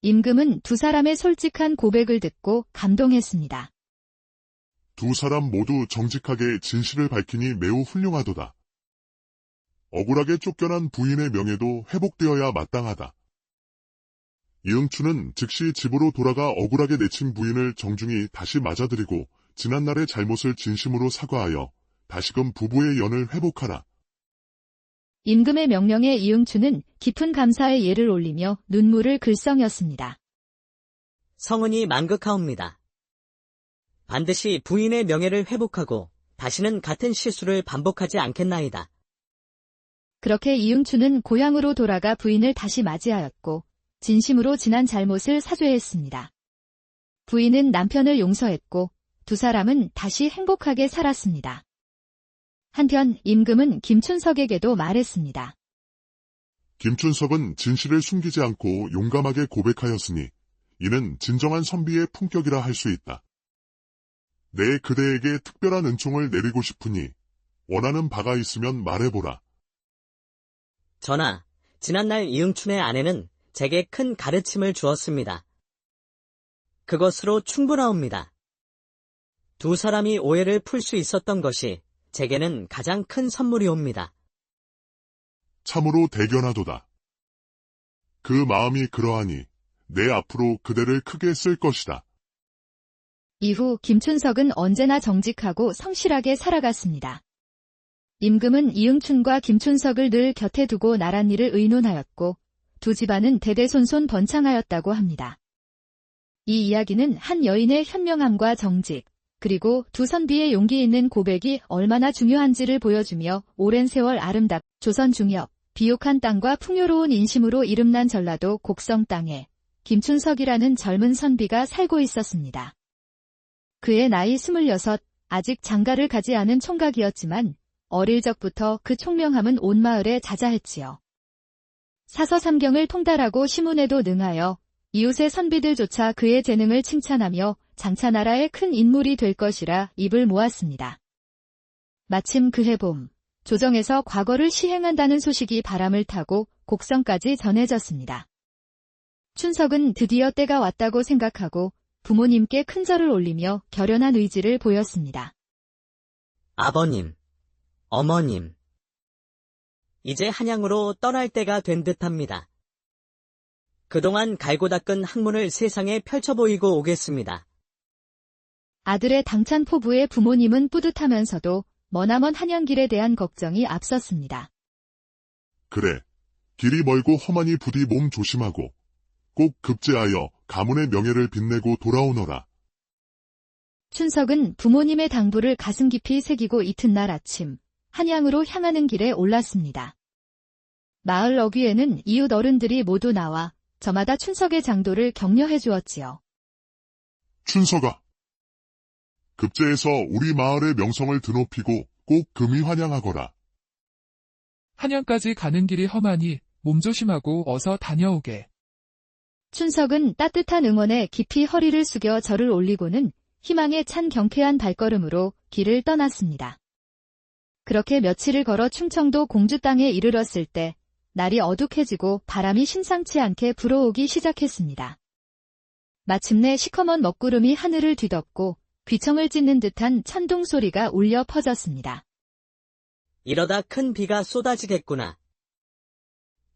임금은 두 사람의 솔직한 고백을 듣고 감동했습니다. 두 사람 모두 정직하게 진실을 밝히니 매우 훌륭하도다. 억울하게 쫓겨난 부인의 명예도 회복되어야 마땅하다. 이응추는 즉시 집으로 돌아가 억울하게 내친 부인을 정중히 다시 맞아들이고 지난날의 잘못을 진심으로 사과하여 다시금 부부의 연을 회복하라. 임금의 명령에 이응추는 깊은 감사의 예를 올리며 눈물을 글썽였습니다. 성은이 만극하옵니다. 반드시 부인의 명예를 회복하고 다시는 같은 실수를 반복하지 않겠나이다. 그렇게 이응추는 고향으로 돌아가 부인을 다시 맞이하였고 진심으로 지난 잘못을 사죄했습니다. 부인은 남편을 용서했고 두 사람은 다시 행복하게 살았습니다. 한편 임금은 김춘석에게도 말했습니다. 김춘석은 진실을 숨기지 않고 용감하게 고백하였으니 이는 진정한 선비의 품격이라 할 수 있다. 내 그대에게 특별한 은총을 내리고 싶으니 원하는 바가 있으면 말해보라. 전하, 지난날 이응춘의 아내는 제게 큰 가르침을 주었습니다. 그것으로 충분하옵니다. 두 사람이 오해를 풀 수 있었던 것이 제게는 가장 큰 선물이옵니다. 참으로 대견하도다. 그 마음이 그러하니 내 앞으로 그대를 크게 쓸 것이다. 이후 김춘석은 언제나 정직하고 성실하게 살아갔습니다. 임금은 이응춘과 김춘석을 늘 곁에 두고 나란 일을 의논하였고 두 집안은 대대손손 번창하였다고 합니다. 이 이야기는 한 여인의 현명함과 정직, 그리고 두 선비의 용기 있는 고백이 얼마나 중요한지를 보여주며 오랜 세월 아름답 조선 중엽, 비옥한 땅과 풍요로운 인심으로 이름난 전라도 곡성 땅에 김춘석이라는 젊은 선비가 살고 있었습니다. 그의 나이 26, 아직 장가를 가지 않은 총각이었지만 어릴 적부터 그 총명함은 온 마을에 자자했지요. 사서삼경을 통달하고 시문에도 능하여 이웃의 선비들조차 그의 재능을 칭찬하며 장차 나라의 큰 인물이 될 것이라 입을 모았습니다. 마침 그해 봄, 조정에서 과거를 시행한다는 소식이 바람을 타고 곡성까지 전해졌습니다. 춘석은 드디어 때가 왔다고 생각하고 부모님께 큰절을 올리며 결연한 의지를 보였습니다. 아버님, 어머님, 이제 한양으로 떠날 때가 된 듯합니다. 그동안 갈고 닦은 학문을 세상에 펼쳐 보이고 오겠습니다. 아들의 당찬 포부에 부모님은 뿌듯하면서도 머나먼 한양길에 대한 걱정이 앞섰습니다. 그래, 길이 멀고 험하니 부디 몸 조심하고 꼭 급제하여 가문의 명예를 빛내고 돌아오너라. 춘석은 부모님의 당부를 가슴 깊이 새기고 이튿날 아침 한양으로 향하는 길에 올랐습니다. 마을 어귀에는 이웃 어른들이 모두 나와 저마다 춘석의 장도를 격려해 주었지요. 춘석아, 급제에서 우리 마을의 명성을 드높이고 꼭 금이 환영하거라. 한양까지 가는 길이 험하니 몸 조심하고 어서 다녀오게. 춘석은 따뜻한 응원에 깊이 허리를 숙여 절을 올리고는 희망에 찬 경쾌한 발걸음으로 길을 떠났습니다. 그렇게 며칠을 걸어 충청도 공주 땅에 이르렀을 때 날이 어둑해지고 바람이 심상치 않게 불어오기 시작했습니다. 마침내 시커먼 먹구름이 하늘을 뒤덮고 귀청을 찢는 듯한 천둥 소리가 울려 퍼졌습니다. 이러다 큰 비가 쏟아지겠구나.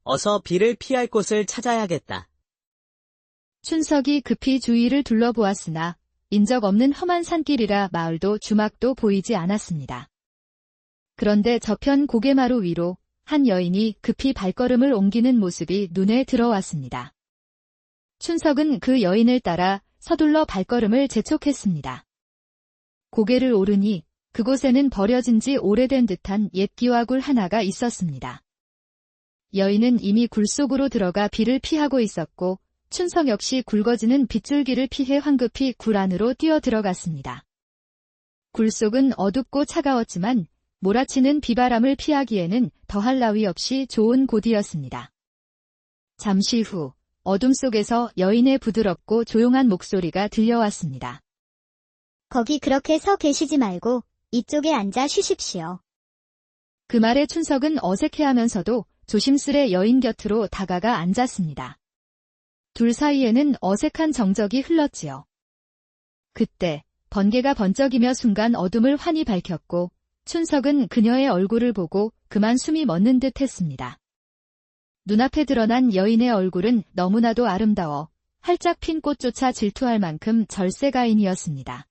어서 비를 피할 곳을 찾아야겠다. 춘석이 급히 주위를 둘러보았으나 인적 없는 험한 산길이라 마을도 주막도 보이지 않았습니다. 그런데 저편 고개마루 위로 한 여인이 급히 발걸음을 옮기는 모습이 눈에 들어왔습니다. 춘석은 그 여인을 따라 서둘러 발걸음을 재촉했습니다. 고개를 오르니 그곳에는 버려진 지 오래된 듯한 옛 기와굴 하나가 있었습니다. 여인은 이미 굴 속으로 들어가 비를 피하고 있었고 춘석 역시 굵어지는 빗줄기를 피해 황급히 굴 안으로 뛰어 들어갔습니다. 굴 속은 어둡고 차가웠지만 몰아치는 비바람을 피하기에는 더할 나위 없이 좋은 곳이었습니다. 잠시 후 어둠 속에서 여인의 부드럽고 조용한 목소리가 들려왔습니다. 거기 그렇게 서 계시지 말고 이쪽에 앉아 쉬십시오. 그 말에 춘석은 어색해하면서도 조심스레 여인 곁으로 다가가 앉았습니다. 둘 사이에는 어색한 정적이 흘렀지요. 그때 번개가 번쩍이며 순간 어둠을 환히 밝혔고 춘석은 그녀의 얼굴을 보고 그만 숨이 멎는 듯 했습니다. 눈앞에 드러난 여인의 얼굴은 너무나도 아름다워 활짝 핀 꽃조차 질투할 만큼 절세가인이었습니다.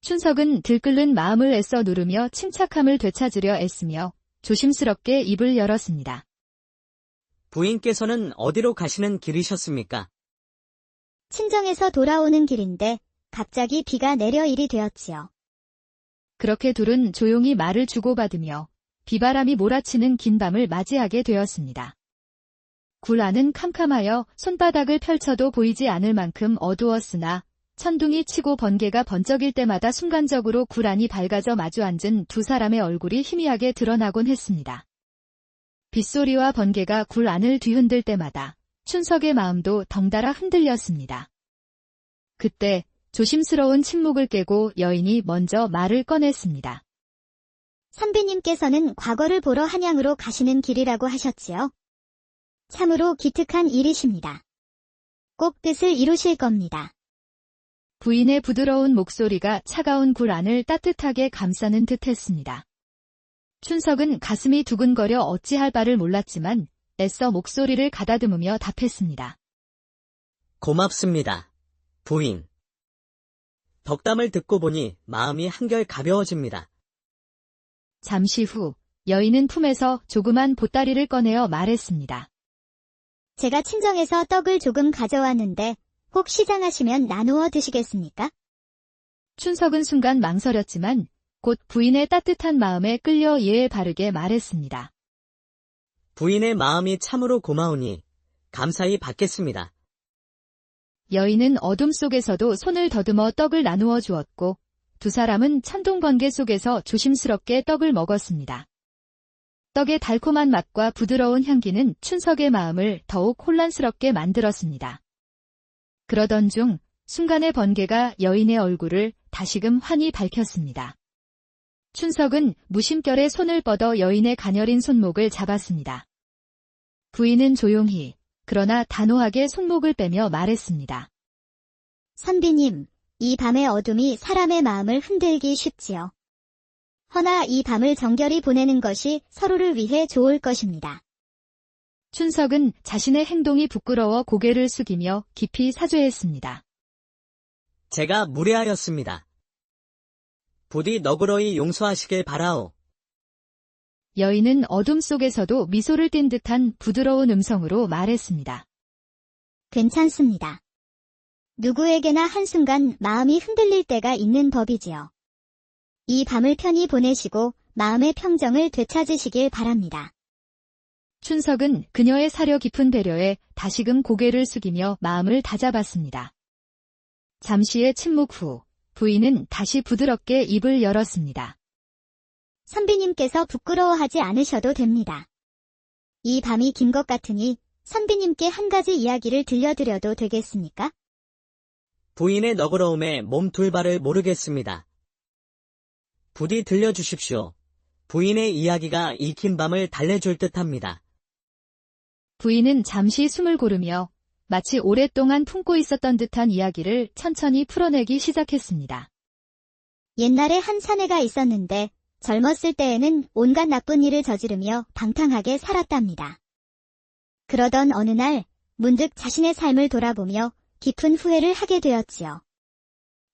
춘석은 들끓는 마음을 애써 누르며 침착함을 되찾으려 애쓰며 조심스럽게 입을 열었습니다. 부인께서는 어디로 가시는 길이셨습니까? 친정에서 돌아오는 길인데 갑자기 비가 내려 일이 되었지요. 그렇게 둘은 조용히 말을 주고받으며 비바람이 몰아치는 긴 밤을 맞이하게 되었습니다. 굴 안은 캄캄하여 손바닥을 펼쳐도 보이지 않을 만큼 어두웠으나 천둥이 치고 번개가 번쩍일 때마다 순간적으로 굴 안이 밝아져 마주 앉은 두 사람의 얼굴이 희미하게 드러나곤 했습니다. 빗소리와 번개가 굴 안을 뒤흔들 때마다 춘석의 마음도 덩달아 흔들렸습니다. 그때 조심스러운 침묵을 깨고 여인이 먼저 말을 꺼냈습니다. 선비님께서는 과거를 보러 한양으로 가시는 길이라고 하셨지요. 참으로 기특한 일이십니다. 꼭 뜻을 이루실 겁니다. 부인의 부드러운 목소리가 차가운 굴 안을 따뜻하게 감싸는 듯 했습니다. 춘석은 가슴이 두근거려 어찌할 바를 몰랐지만 애써 목소리를 가다듬으며 답했습니다. 고맙습니다. 부인. 덕담을 듣고 보니 마음이 한결 가벼워집니다. 잠시 후 여인은 품에서 조그만 보따리를 꺼내어 말했습니다. 제가 친정에서 떡을 조금 가져왔는데 혹 시장하시면 나누어 드시겠습니까? 춘석은 순간 망설였지만 곧 부인의 따뜻한 마음에 끌려 예에 바르게 말했습니다. 부인의 마음이 참으로 고마우니 감사히 받겠습니다. 여인은 어둠 속에서도 손을 더듬어 떡을 나누어 주었고 두 사람은 천둥 번개 속에서 조심스럽게 떡을 먹었습니다. 떡의 달콤한 맛과 부드러운 향기는 춘석의 마음을 더욱 혼란스럽게 만들었습니다. 그러던 중 순간의 번개가 여인의 얼굴을 다시금 환히 밝혔습니다. 춘석은 무심결에 손을 뻗어 여인의 가녀린 손목을 잡았습니다. 부인은 조용히 그러나 단호하게 손목을 빼며 말했습니다. 선비님, 이 밤의 어둠이 사람의 마음을 흔들기 쉽지요. 허나 이 밤을 정결히 보내는 것이 서로를 위해 좋을 것입니다. 춘석은 자신의 행동이 부끄러워 고개를 숙이며 깊이 사죄했습니다. 제가 무례하였습니다. 부디 너그러이 용서하시길 바라오. 여인은 어둠 속에서도 미소를 띤 듯한 부드러운 음성으로 말했습니다. 괜찮습니다. 누구에게나 한순간 마음이 흔들릴 때가 있는 법이지요. 이 밤을 편히 보내시고 마음의 평정을 되찾으시길 바랍니다. 춘석은 그녀의 사려 깊은 배려에 다시금 고개를 숙이며 마음을 다잡았습니다. 잠시의 침묵 후 부인은 다시 부드럽게 입을 열었습니다. 선비님께서 부끄러워하지 않으셔도 됩니다. 이 밤이 긴 것 같으니 선비님께 한 가지 이야기를 들려드려도 되겠습니까? 부인의 너그러움에 몸 둘 바를 모르겠습니다. 부디 들려주십시오. 부인의 이야기가 이 긴 밤을 달래줄 듯합니다. 부인은 잠시 숨을 고르며 마치 오랫동안 품고 있었던 듯한 이야기를 천천히 풀어내기 시작했습니다. 옛날에 한 사내가 있었는데 젊었을 때에는 온갖 나쁜 일을 저지르며 방탕하게 살았답니다. 그러던 어느 날 문득 자신의 삶을 돌아보며 깊은 후회를 하게 되었지요.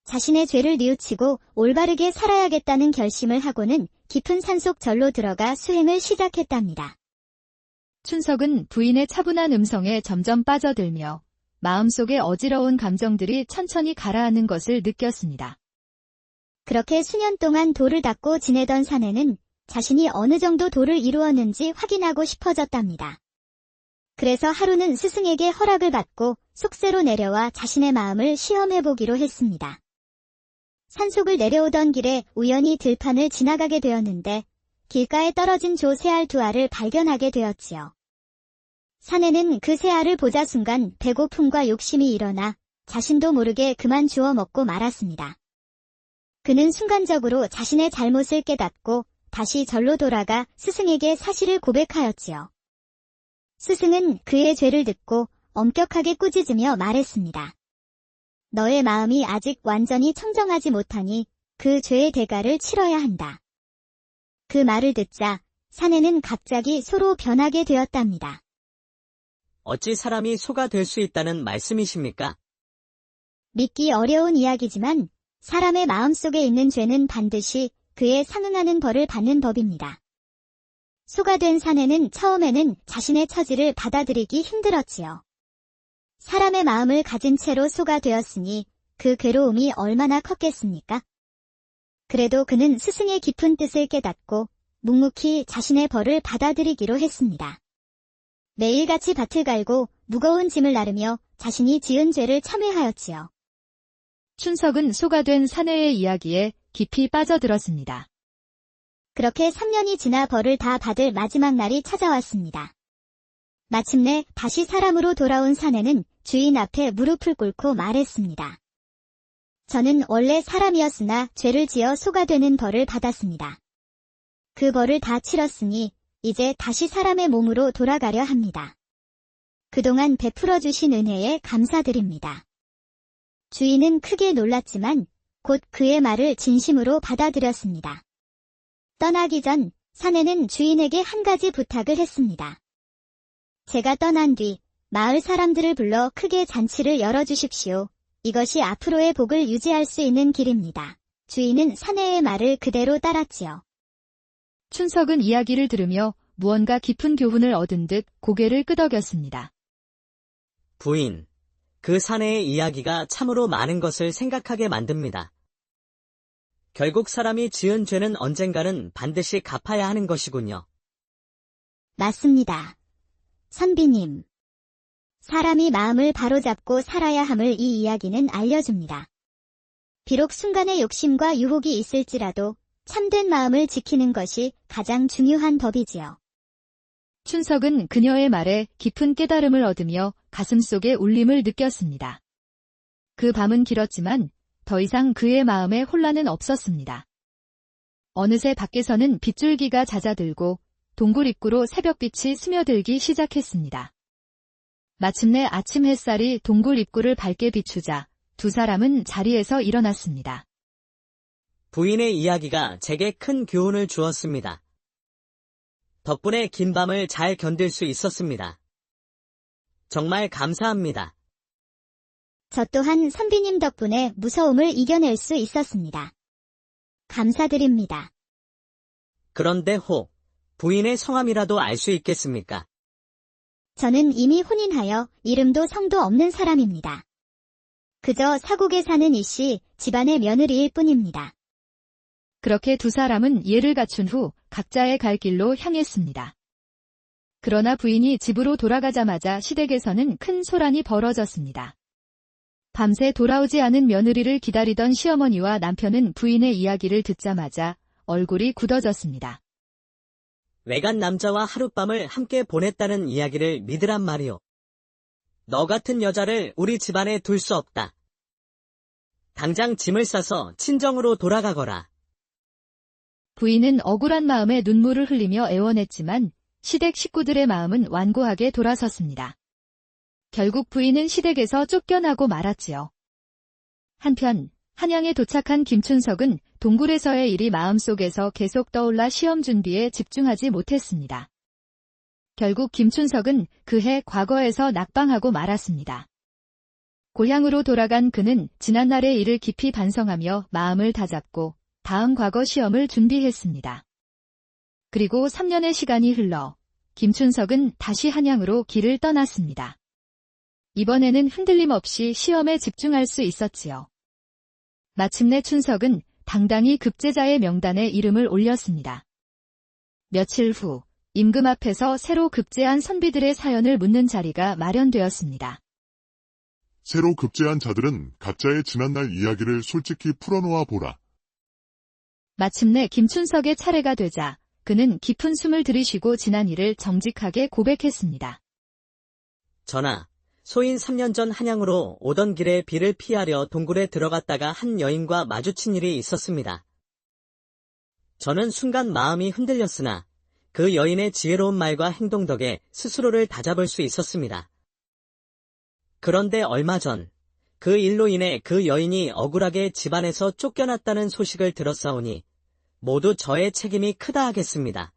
자신의 죄를 뉘우치고 올바르게 살아야겠다는 결심을 하고는 깊은 산속 절로 들어가 수행을 시작했답니다. 춘석은 부인의 차분한 음성에 점점 빠져들며 마음속의 어지러운 감정들이 천천히 가라앉는 것을 느꼈습니다. 그렇게 수년 동안 돌을 닦고 지내던 사내는 자신이 어느 정도 돌을 이루었는지 확인하고 싶어졌답니다. 그래서 하루는 스승에게 허락을 받고 속세로 내려와 자신의 마음을 시험해보기로 했습니다. 산속을 내려오던 길에 우연히 들판을 지나가게 되었는데 길가에 떨어진 조 새알 두 알을 발견하게 되었지요. 사내는 그 새알을 보자 순간 배고픔과 욕심이 일어나 자신도 모르게 그만 주워 먹고 말았습니다. 그는 순간적으로 자신의 잘못을 깨닫고 다시 절로 돌아가 스승에게 사실을 고백하였지요. 스승은 그의 죄를 듣고 엄격하게 꾸짖으며 말했습니다. 너의 마음이 아직 완전히 청정하지 못하니 그 죄의 대가를 치러야 한다. 그 말을 듣자 사내는 갑자기 소로 변하게 되었답니다. 어찌 사람이 소가 될 수 있다는 말씀이십니까? 믿기 어려운 이야기지만 사람의 마음속에 있는 죄는 반드시 그에 상응하는 벌을 받는 법입니다. 소가 된 사내는 처음에는 자신의 처지를 받아들이기 힘들었지요. 사람의 마음을 가진 채로 소가 되었으니 그 괴로움이 얼마나 컸겠습니까? 그래도 그는 스승의 깊은 뜻을 깨닫고 묵묵히 자신의 벌을 받아들이기로 했습니다. 매일같이 밭을 갈고 무거운 짐을 나르며 자신이 지은 죄를 참회하였지요. 춘석은 소가 된 사내의 이야기에 깊이 빠져들었습니다. 그렇게 3년이 지나 벌을 다 받을 마지막 날이 찾아왔습니다. 마침내 다시 사람으로 돌아온 사내는 주인 앞에 무릎을 꿇고 말했습니다. 저는 원래 사람이었으나 죄를 지어 소가 되는 벌을 받았습니다. 그 벌을 다 치렀으니 이제 다시 사람의 몸으로 돌아가려 합니다. 그동안 베풀어 주신 은혜에 감사드립니다. 주인은 크게 놀랐지만 곧 그의 말을 진심으로 받아들였습니다. 떠나기 전 사내는 주인에게 한 가지 부탁을 했습니다. 제가 떠난 뒤 마을 사람들을 불러 크게 잔치를 열어주십시오. 이것이 앞으로의 복을 유지할 수 있는 길입니다. 주인은 사내의 말을 그대로 따랐지요. 춘석은 이야기를 들으며 무언가 깊은 교훈을 얻은 듯 고개를 끄덕였습니다. 부인, 그 사내의 이야기가 참으로 많은 것을 생각하게 만듭니다. 결국 사람이 지은 죄는 언젠가는 반드시 갚아야 하는 것이군요. 맞습니다. 선비님. 사람이 마음을 바로잡고 살아야 함을 이 이야기는 알려줍니다. 비록 순간의 욕심과 유혹이 있을지라도 참된 마음을 지키는 것이 가장 중요한 법이지요. 춘석은 그녀의 말에 깊은 깨달음을 얻으며 가슴속에 울림을 느꼈습니다. 그 밤은 길었지만 더 이상 그의 마음에 혼란은 없었습니다. 어느새 밖에서는 빗줄기가 잦아들고 동굴 입구로 새벽빛이 스며들기 시작했습니다. 마침내 아침 햇살이 동굴 입구를 밝게 비추자 두 사람은 자리에서 일어났습니다. 부인의 이야기가 제게 큰 교훈을 주었습니다. 덕분에 긴 밤을 잘 견딜 수 있었습니다. 정말 감사합니다. 저 또한 선비님 덕분에 무서움을 이겨낼 수 있었습니다. 감사드립니다. 그런데 부인의 성함이라도 알 수 있겠습니까? 저는 이미 혼인하여 이름도 성도 없는 사람입니다. 그저 사국에 사는 이씨 집안의 며느리일 뿐입니다. 그렇게 두 사람은 예를 갖춘 후 각자의 갈 길로 향했습니다. 그러나 부인이 집으로 돌아가자마자 시댁에서는 큰 소란이 벌어졌습니다. 밤새 돌아오지 않은 며느리를 기다리던 시어머니와 남편은 부인의 이야기를 듣자마자 얼굴이 굳어졌습니다. 외간 남자와 하룻밤을 함께 보냈다는 이야기를 믿으란 말이오. 너 같은 여자를 우리 집안에 둘 수 없다. 당장 짐을 싸서 친정으로 돌아가거라. 부인은 억울한 마음에 눈물을 흘리며 애원했지만 시댁 식구들의 마음은 완고하게 돌아섰습니다. 결국 부인은 시댁에서 쫓겨나고 말았지요. 한편 한양에 도착한 김춘석은 동굴에서의 일이 마음속에서 계속 떠올라 시험 준비에 집중하지 못했습니다. 결국 김춘석은 그해 과거에서 낙방하고 말았습니다. 고향으로 돌아간 그는 지난날의 일을 깊이 반성하며 마음을 다잡고 다음 과거 시험을 준비했습니다. 그리고 3년의 시간이 흘러 김춘석은 다시 한양으로 길을 떠났습니다. 이번에는 흔들림 없이 시험에 집중할 수 있었지요. 마침내 춘석은 당당히 급제자의 명단에 이름을 올렸습니다. 며칠 후 임금 앞에서 새로 급제한 선비들의 사연을 묻는 자리가 마련되었습니다. 새로 급제한 자들은 각자의 지난날 이야기를 솔직히 풀어놓아 보라. 마침내 김춘석의 차례가 되자 그는 깊은 숨을 들이쉬고 지난 일을 정직하게 고백했습니다. 전하, 소인 3년 전 한양으로 오던 길에 비를 피하려 동굴에 들어갔다가 한 여인과 마주친 일이 있었습니다. 저는 순간 마음이 흔들렸으나 그 여인의 지혜로운 말과 행동 덕에 스스로를 다잡을 수 있었습니다. 그런데 얼마 전 그 일로 인해 그 여인이 억울하게 집안에서 쫓겨났다는 소식을 들었사오니 모두 저의 책임이 크다 하겠습니다.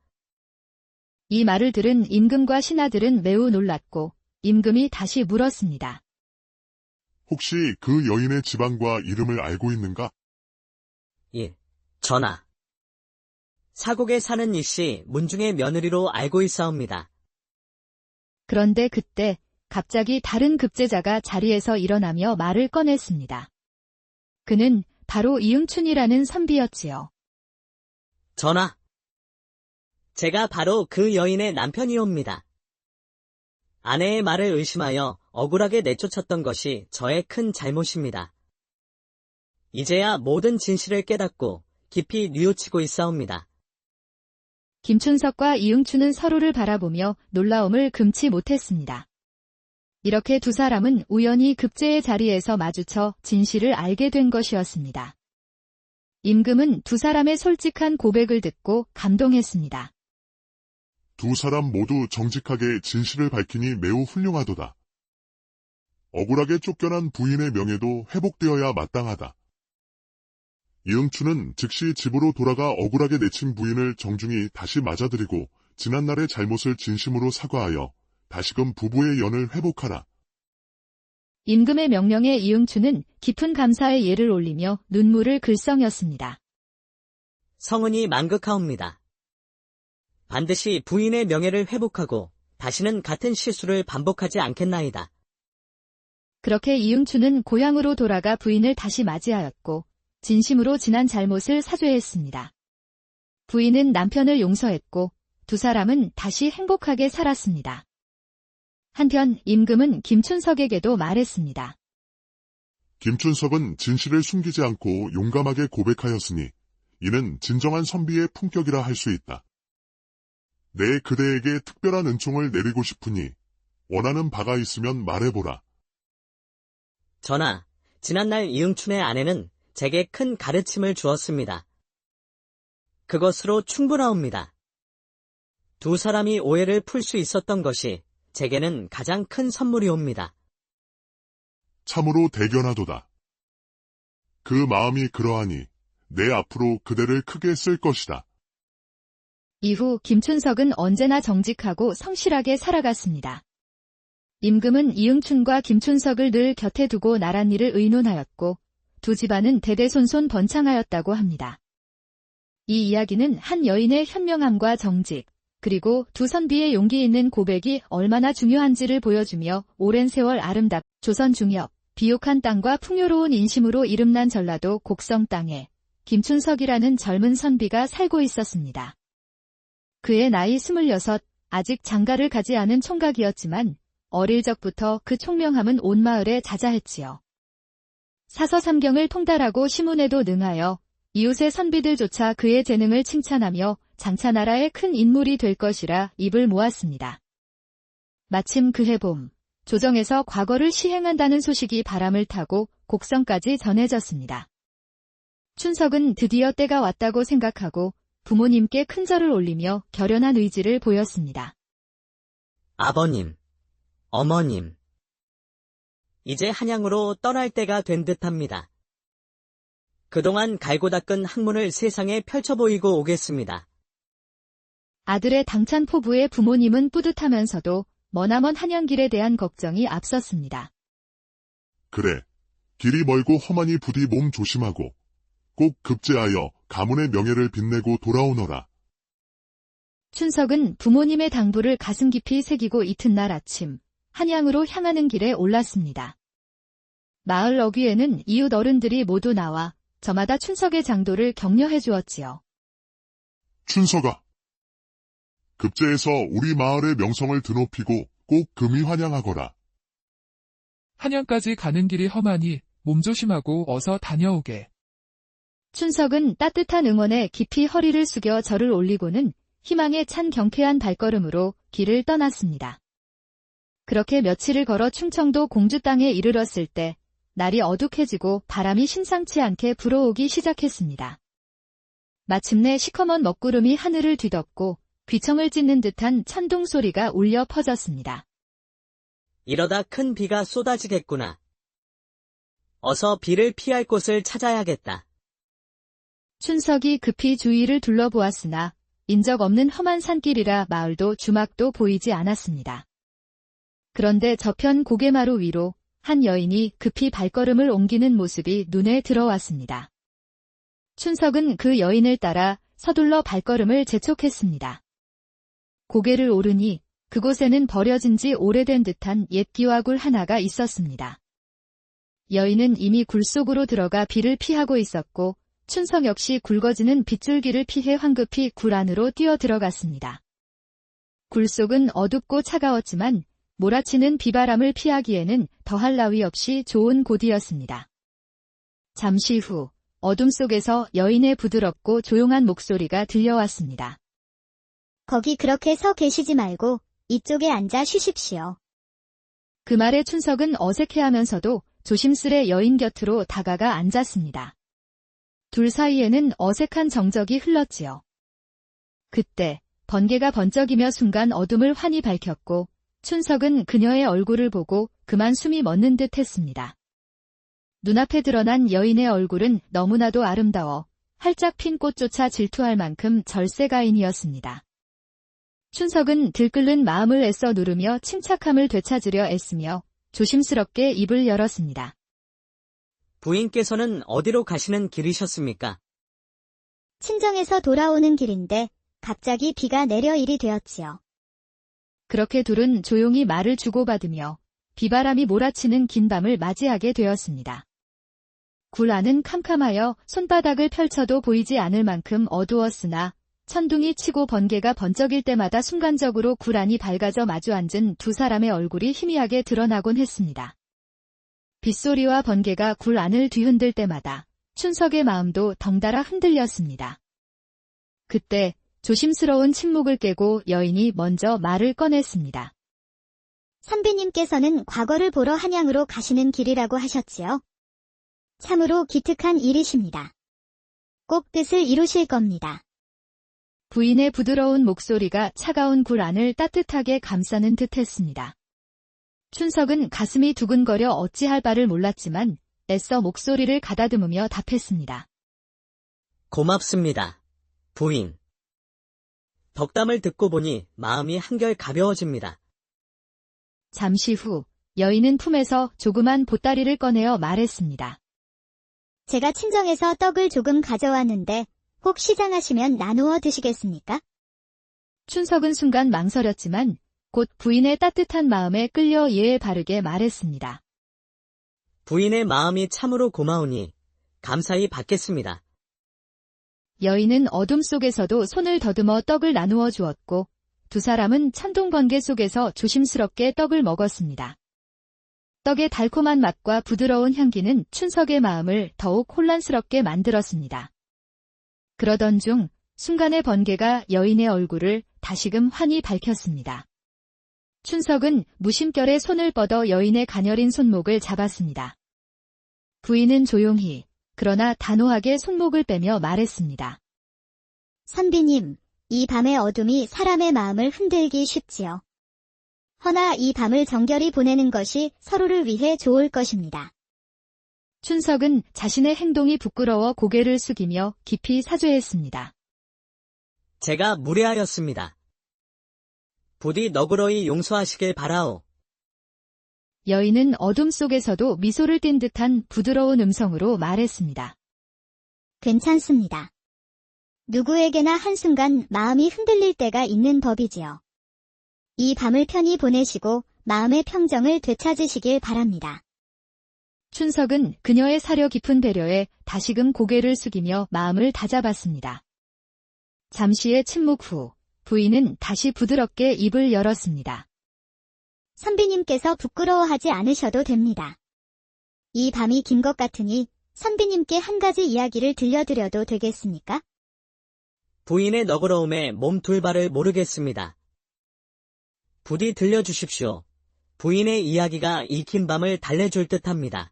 이 말을 들은 임금과 신하들은 매우 놀랐고 임금이 다시 물었습니다. 혹시 그 여인의 집안과 이름을 알고 있는가? 예, 전하. 사곡에 사는 이씨 문중의 며느리로 알고 있사옵니다. 그런데 그때 갑자기 다른 급제자가 자리에서 일어나며 말을 꺼냈습니다. 그는 바로 이응춘이라는 선비였지요. 전하, 제가 바로 그 여인의 남편이옵니다. 아내의 말을 의심하여 억울하게 내쫓았던 것이 저의 큰 잘못입니다. 이제야 모든 진실을 깨닫고 깊이 뉘우치고 있사옵니다. 김춘석과 이응춘은 서로를 바라보며 놀라움을 금치 못했습니다. 이렇게 두 사람은 우연히 급제의 자리에서 마주쳐 진실을 알게 된 것이었습니다. 임금은 두 사람의 솔직한 고백을 듣고 감동했습니다. 두 사람 모두 정직하게 진실을 밝히니 매우 훌륭하도다. 억울하게 쫓겨난 부인의 명예도 회복되어야 마땅하다. 이응춘은 즉시 집으로 돌아가 억울하게 내친 부인을 정중히 다시 맞아들이고 지난날의 잘못을 진심으로 사과하여 다시금 부부의 연을 회복하라. 임금의 명령에 이응춘은 깊은 감사의 예를 올리며 눈물을 글썽였습니다. 성은이 만극하옵니다. 반드시 부인의 명예를 회복하고 다시는 같은 실수를 반복하지 않겠나이다. 그렇게 이응춘은 고향으로 돌아가 부인을 다시 맞이하였고 진심으로 지난 잘못을 사죄했습니다. 부인은 남편을 용서했고 두 사람은 다시 행복하게 살았습니다. 한편 임금은 김춘석에게도 말했습니다. 김춘석은 진실을 숨기지 않고 용감하게 고백하였으니 이는 진정한 선비의 품격이라 할 수 있다. 내 그대에게 특별한 은총을 내리고 싶으니 원하는 바가 있으면 말해보라. 전하, 지난날 이응춘의 아내는 제게 큰 가르침을 주었습니다. 그것으로 충분하옵니다. 두 사람이 오해를 풀 수 있었던 것이 제게는 가장 큰 선물이옵니다. 참으로 대견하도다. 그 마음이 그러하니 내 앞으로 그대를 크게 쓸 것이다. 이후 김춘석은 언제나 정직하고 성실하게 살아갔습니다. 임금은 이응춘과 김춘석을 늘 곁에 두고 나란 일을 의논하였고 두 집안은 대대손손 번창하였다고 합니다. 이 이야기는 한 여인의 현명함과 정직, 그리고 두 선비의 용기 있는 고백이 얼마나 중요한지를 보여주며 오랜 세월 조선 중엽, 비옥한 땅과 풍요로운 인심으로 이름난 전라도 곡성 땅에 김춘석이라는 젊은 선비가 살고 있었습니다. 그의 나이 26, 아직 장가를 가지 않은 총각이었지만 어릴 적부터 그 총명함은 온 마을에 자자했지요. 사서삼경을 통달하고 시문에도 능하여 이웃의 선비들조차 그의 재능을 칭찬하며 장차 나라의 큰 인물이 될 것이라 입을 모았습니다. 마침 그해 봄, 조정에서 과거를 시행한다는 소식이 바람을 타고 곡성까지 전해졌습니다. 춘석은 드디어 때가 왔다고 생각하고 부모님께 큰 절을 올리며 결연한 의지를 보였습니다. 아버님, 어머님, 이제 한양으로 떠날 때가 된 듯합니다. 그동안 갈고 닦은 학문을 세상에 펼쳐 보이고 오겠습니다. 아들의 당찬 포부에 부모님은 뿌듯하면서도 머나먼 한양길에 대한 걱정이 앞섰습니다. 그래, 길이 멀고 험하니 부디 몸 조심하고 꼭 급제하여 가문의 명예를 빛내고 돌아오너라. 춘석은 부모님의 당부를 가슴 깊이 새기고 이튿날 아침 한양으로 향하는 길에 올랐습니다. 마을 어귀에는 이웃 어른들이 모두 나와 저마다 춘석의 장도를 격려해 주었지요. 춘석아, 급제에서 우리 마을의 명성을 드높이고 꼭 금이 환영하거라. 한양까지 가는 길이 험하니 몸조심하고 어서 다녀오게. 춘석은 따뜻한 응원에 깊이 허리를 숙여 절을 올리고는 희망에 찬 경쾌한 발걸음으로 길을 떠났습니다. 그렇게 며칠을 걸어 충청도 공주 땅에 이르렀을 때 날이 어둑해지고 바람이 심상치 않게 불어오기 시작했습니다. 마침내 시커먼 먹구름이 하늘을 뒤덮고 귀청을 찢는 듯한 천둥 소리가 울려 퍼졌습니다. 이러다 큰 비가 쏟아지겠구나. 어서 비를 피할 곳을 찾아야겠다. 춘석이 급히 주위를 둘러보았으나 인적 없는 험한 산길이라 마을도 주막도 보이지 않았습니다. 그런데 저편 고개마루 위로 한 여인이 급히 발걸음을 옮기는 모습이 눈에 들어왔습니다. 춘석은 그 여인을 따라 서둘러 발걸음을 재촉했습니다. 고개를 오르니 그곳에는 버려진 지 오래된 듯한 옛 기와굴 하나가 있었습니다. 여인은 이미 굴 속으로 들어가 비를 피하고 있었고 춘석 역시 굵어지는 빗줄기를 피해 황급히 굴 안으로 뛰어 들어갔습니다. 굴 속은 어둡고 차가웠지만 몰아치는 비바람을 피하기에는 더할 나위 없이 좋은 곳이었습니다. 잠시 후 어둠 속에서 여인의 부드럽고 조용한 목소리가 들려왔습니다. 거기 그렇게 서 계시지 말고 이쪽에 앉아 쉬십시오. 그 말에 춘석은 어색해하면서도 조심스레 여인 곁으로 다가가 앉았습니다. 둘 사이에는 어색한 정적이 흘렀지요. 그때 번개가 번쩍이며 순간 어둠을 환히 밝혔고 춘석은 그녀의 얼굴을 보고 그만 숨이 멎는 듯 했습니다. 눈앞에 드러난 여인의 얼굴은 너무나도 아름다워 활짝 핀 꽃조차 질투할 만큼 절세가인이었습니다. 춘석은 들끓는 마음을 애써 누르며 침착함을 되찾으려 애쓰며 조심스럽게 입을 열었습니다. 부인께서는 어디로 가시는 길이셨습니까? 친정에서 돌아오는 길인데 갑자기 비가 내려 일이 되었지요. 그렇게 둘은 조용히 말을 주고받으며 비바람이 몰아치는 긴 밤을 맞이하게 되었습니다. 굴 안은 캄캄하여 손바닥을 펼쳐도 보이지 않을 만큼 어두웠으나 천둥이 치고 번개가 번쩍일 때마다 순간적으로 굴 안이 밝아져 마주 앉은 두 사람의 얼굴이 희미하게 드러나곤 했습니다. 빗소리와 번개가 굴 안을 뒤흔들 때마다 춘석의 마음도 덩달아 흔들렸습니다. 그때 조심스러운 침묵을 깨고 여인이 먼저 말을 꺼냈습니다. 선비님께서는 과거를 보러 한양으로 가시는 길이라고 하셨지요. 참으로 기특한 일이십니다. 꼭 뜻을 이루실 겁니다. 부인의 부드러운 목소리가 차가운 굴 안을 따뜻하게 감싸는 듯 했습니다. 춘석은 가슴이 두근거려 어찌할 바를 몰랐지만 애써 목소리를 가다듬으며 답했습니다. 고맙습니다. 부인. 덕담을 듣고 보니 마음이 한결 가벼워집니다. 잠시 후 여인은 품에서 조그만 보따리를 꺼내어 말했습니다. 제가 친정에서 떡을 조금 가져왔는데 혹 시장하시면 나누어 드시겠습니까? 춘석은 순간 망설였지만 곧 부인의 따뜻한 마음에 끌려 예에 바르게 말했습니다. 부인의 마음이 참으로 고마우니 감사히 받겠습니다. 여인은 어둠 속에서도 손을 더듬어 떡을 나누어 주었고 두 사람은 천둥 번개 속에서 조심스럽게 떡을 먹었습니다. 떡의 달콤한 맛과 부드러운 향기는 춘석의 마음을 더욱 혼란스럽게 만들었습니다. 그러던 중 순간의 번개가 여인의 얼굴을 다시금 환히 밝혔습니다. 춘석은 무심결에 손을 뻗어 여인의 가녀린 손목을 잡았습니다. 부인은 조용히 그러나 단호하게 손목을 빼며 말했습니다. 선비님, 이 밤의 어둠이 사람의 마음을 흔들기 쉽지요. 허나 이 밤을 정결히 보내는 것이 서로를 위해 좋을 것입니다. 춘석은 자신의 행동이 부끄러워 고개를 숙이며 깊이 사죄했습니다. 제가 무례하였습니다. 부디 너그러이 용서하시길 바라오. 여인은 어둠 속에서도 미소를 띤 듯한 부드러운 음성으로 말했습니다. 괜찮습니다. 누구에게나 한순간 마음이 흔들릴 때가 있는 법이지요. 이 밤을 편히 보내시고 마음의 평정을 되찾으시길 바랍니다. 춘석은 그녀의 사려 깊은 배려에 다시금 고개를 숙이며 마음을 다잡았습니다. 잠시의 침묵 후 부인은 다시 부드럽게 입을 열었습니다. 선비님께서 부끄러워하지 않으셔도 됩니다. 이 밤이 긴 것 같으니 선비님께 한 가지 이야기를 들려드려도 되겠습니까? 부인의 너그러움에 몸 둘 바를 모르겠습니다. 부디 들려주십시오. 부인의 이야기가 이 긴 밤을 달래줄 듯합니다.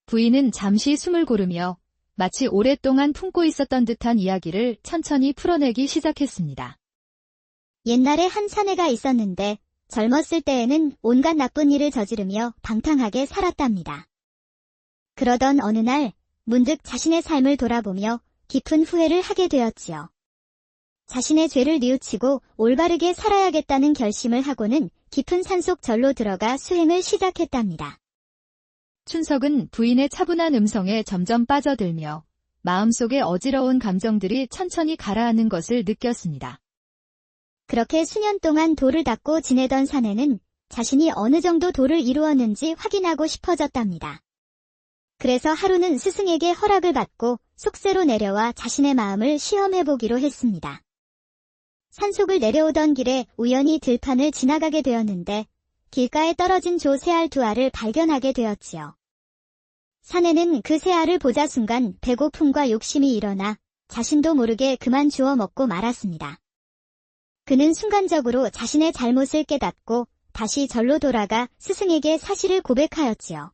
부인은 잠시 숨을 고르며 마치 오랫동안 품고 있었던 듯한 이야기를 천천히 풀어내기 시작했습니다. 옛날에 한 사내가 있었는데 젊었을 때에는 온갖 나쁜 일을 저지르며 방탕하게 살았답니다. 그러던 어느 날 문득 자신의 삶을 돌아보며 깊은 후회를 하게 되었지요. 자신의 죄를 뉘우치고 올바르게 살아야겠다는 결심을 하고는 깊은 산속 절로 들어가 수행을 시작했답니다. 춘석은 부인의 차분한 음성에 점점 빠져들며 마음속의 어지러운 감정들이 천천히 가라앉는 것을 느꼈습니다. 그렇게 수년 동안 도를 닦고 지내던 사내는 자신이 어느 정도 도를 이루었는지 확인하고 싶어졌답니다. 그래서 하루는 스승에게 허락을 받고 속세로 내려와 자신의 마음을 시험해보기로 했습니다. 산속을 내려오던 길에 우연히 들판을 지나가게 되었는데 길가에 떨어진 조 새알 2알을 발견하게 되었지요. 사내는 그 새알을 보자 순간 배고픔과 욕심이 일어나 자신도 모르게 그만 주워 먹고 말았습니다. 그는 순간적으로 자신의 잘못을 깨닫고 다시 절로 돌아가 스승에게 사실을 고백하였지요.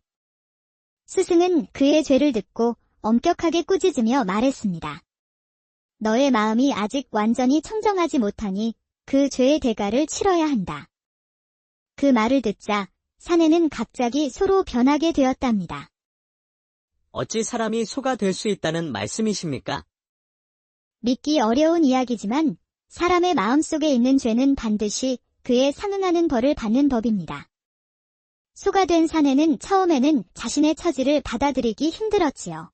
스승은 그의 죄를 듣고 엄격하게 꾸짖으며 말했습니다. 너의 마음이 아직 완전히 청정하지 못하니 그 죄의 대가를 치러야 한다. 그 말을 듣자 사내는 갑자기 소로 변하게 되었답니다. 어찌 사람이 소가 될 수 있다는 말씀이십니까? 믿기 어려운 이야기지만 사람의 마음속에 있는 죄는 반드시 그에 상응하는 벌을 받는 법입니다. 소가 된 사내는 처음에는 자신의 처지를 받아들이기 힘들었지요.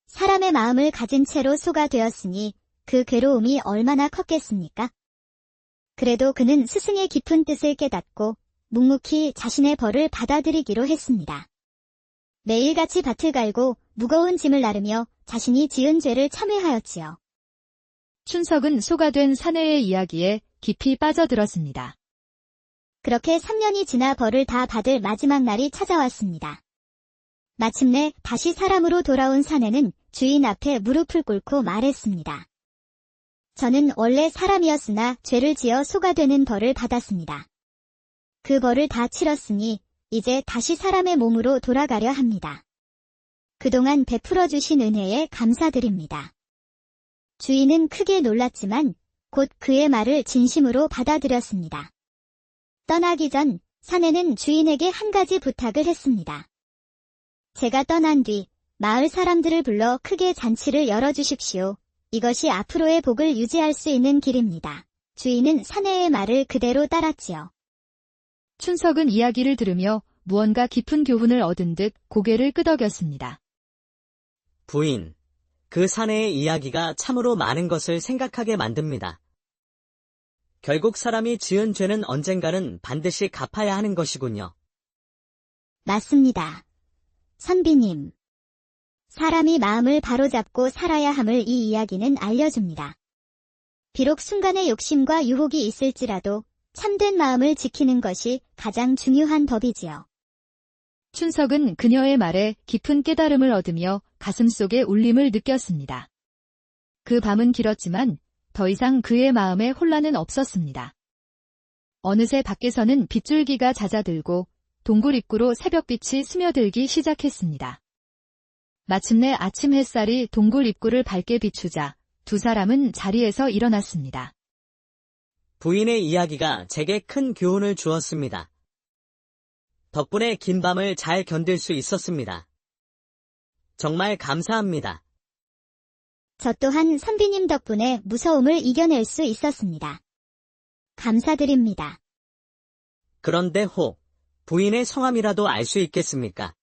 사람의 마음을 가진 채로 소가 되었으니 그 괴로움이 얼마나 컸겠습니까? 그래도 그는 스승의 깊은 뜻을 깨닫고 묵묵히 자신의 벌을 받아들이기로 했습니다. 매일같이 밭을 갈고 무거운 짐을 나르며 자신이 지은 죄를 참회하였지요. 춘석은 소가 된 사내의 이야기에 깊이 빠져들었습니다. 그렇게 3년이 지나 벌을 다 받을 마지막 날이 찾아왔습니다. 마침내 다시 사람으로 돌아온 사내는 주인 앞에 무릎을 꿇고 말했습니다. 저는 원래 사람이었으나 죄를 지어 소가 되는 벌을 받았습니다. 그 벌을 다 치렀으니 이제 다시 사람의 몸으로 돌아가려 합니다. 그동안 베풀어 주신 은혜에 감사드립니다. 주인은 크게 놀랐지만 곧 그의 말을 진심으로 받아들였습니다. 떠나기 전 사내는 주인에게 한 가지 부탁을 했습니다. 제가 떠난 뒤 마을 사람들을 불러 크게 잔치를 열어주십시오. 이것이 앞으로의 복을 유지할 수 있는 길입니다. 주인은 사내의 말을 그대로 따랐지요. 춘석은 이야기를 들으며 무언가 깊은 교훈을 얻은 듯 고개를 끄덕였습니다. 부인, 그 사내의 이야기가 참으로 많은 것을 생각하게 만듭니다. 결국 사람이 지은 죄는 언젠가는 반드시 갚아야 하는 것이군요. 맞습니다. 선비님. 사람이 마음을 바로잡고 살아야 함을 이 이야기는 알려줍니다. 비록 순간의 욕심과 유혹이 있을지라도 참된 마음을 지키는 것이 가장 중요한 법이지요. 춘석은 그녀의 말에 깊은 깨달음을 얻으며 가슴속에 울림을 느꼈습니다. 그 밤은 길었지만 더 이상 그의 마음에 혼란은 없었습니다. 어느새 밖에서는 빗줄기가 잦아들고 동굴 입구로 새벽빛이 스며들기 시작했습니다. 마침내 아침 햇살이 동굴 입구를 밝게 비추자 두 사람은 자리에서 일어났습니다. 부인의 이야기가 제게 큰 교훈을 주었습니다. 덕분에 긴 밤을 잘 견딜 수 있었습니다. 정말 감사합니다. 저 또한 선비님 덕분에 무서움을 이겨낼 수 있었습니다. 감사드립니다. 그런데 혹 부인의 성함이라도 알 수 있겠습니까?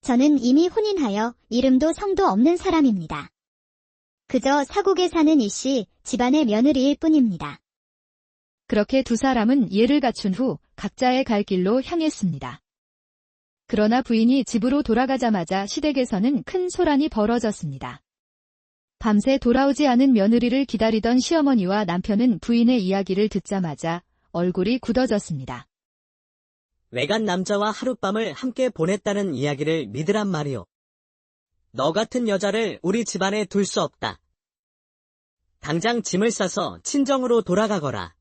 저는 이미 혼인하여 이름도 성도 없는 사람입니다. 그저 사국에 사는 이씨 집안의 며느리일 뿐입니다. 그렇게 두 사람은 예를 갖춘 후 각자의 갈 길로 향했습니다. 그러나 부인이 집으로 돌아가자마자 시댁에서는 큰 소란이 벌어졌습니다. 밤새 돌아오지 않은 며느리를 기다리던 시어머니와 남편은 부인의 이야기를 듣자마자 얼굴이 굳어졌습니다. 외간 남자와 하룻밤을 함께 보냈다는 이야기를 믿으란 말이오. 너 같은 여자를 우리 집안에 둘 수 없다. 당장 짐을 싸서 친정으로 돌아가거라.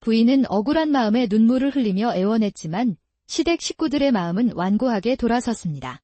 부인은 억울한 마음에 눈물을 흘리며 애원했지만 시댁 식구들의 마음은 완고하게 돌아섰습니다.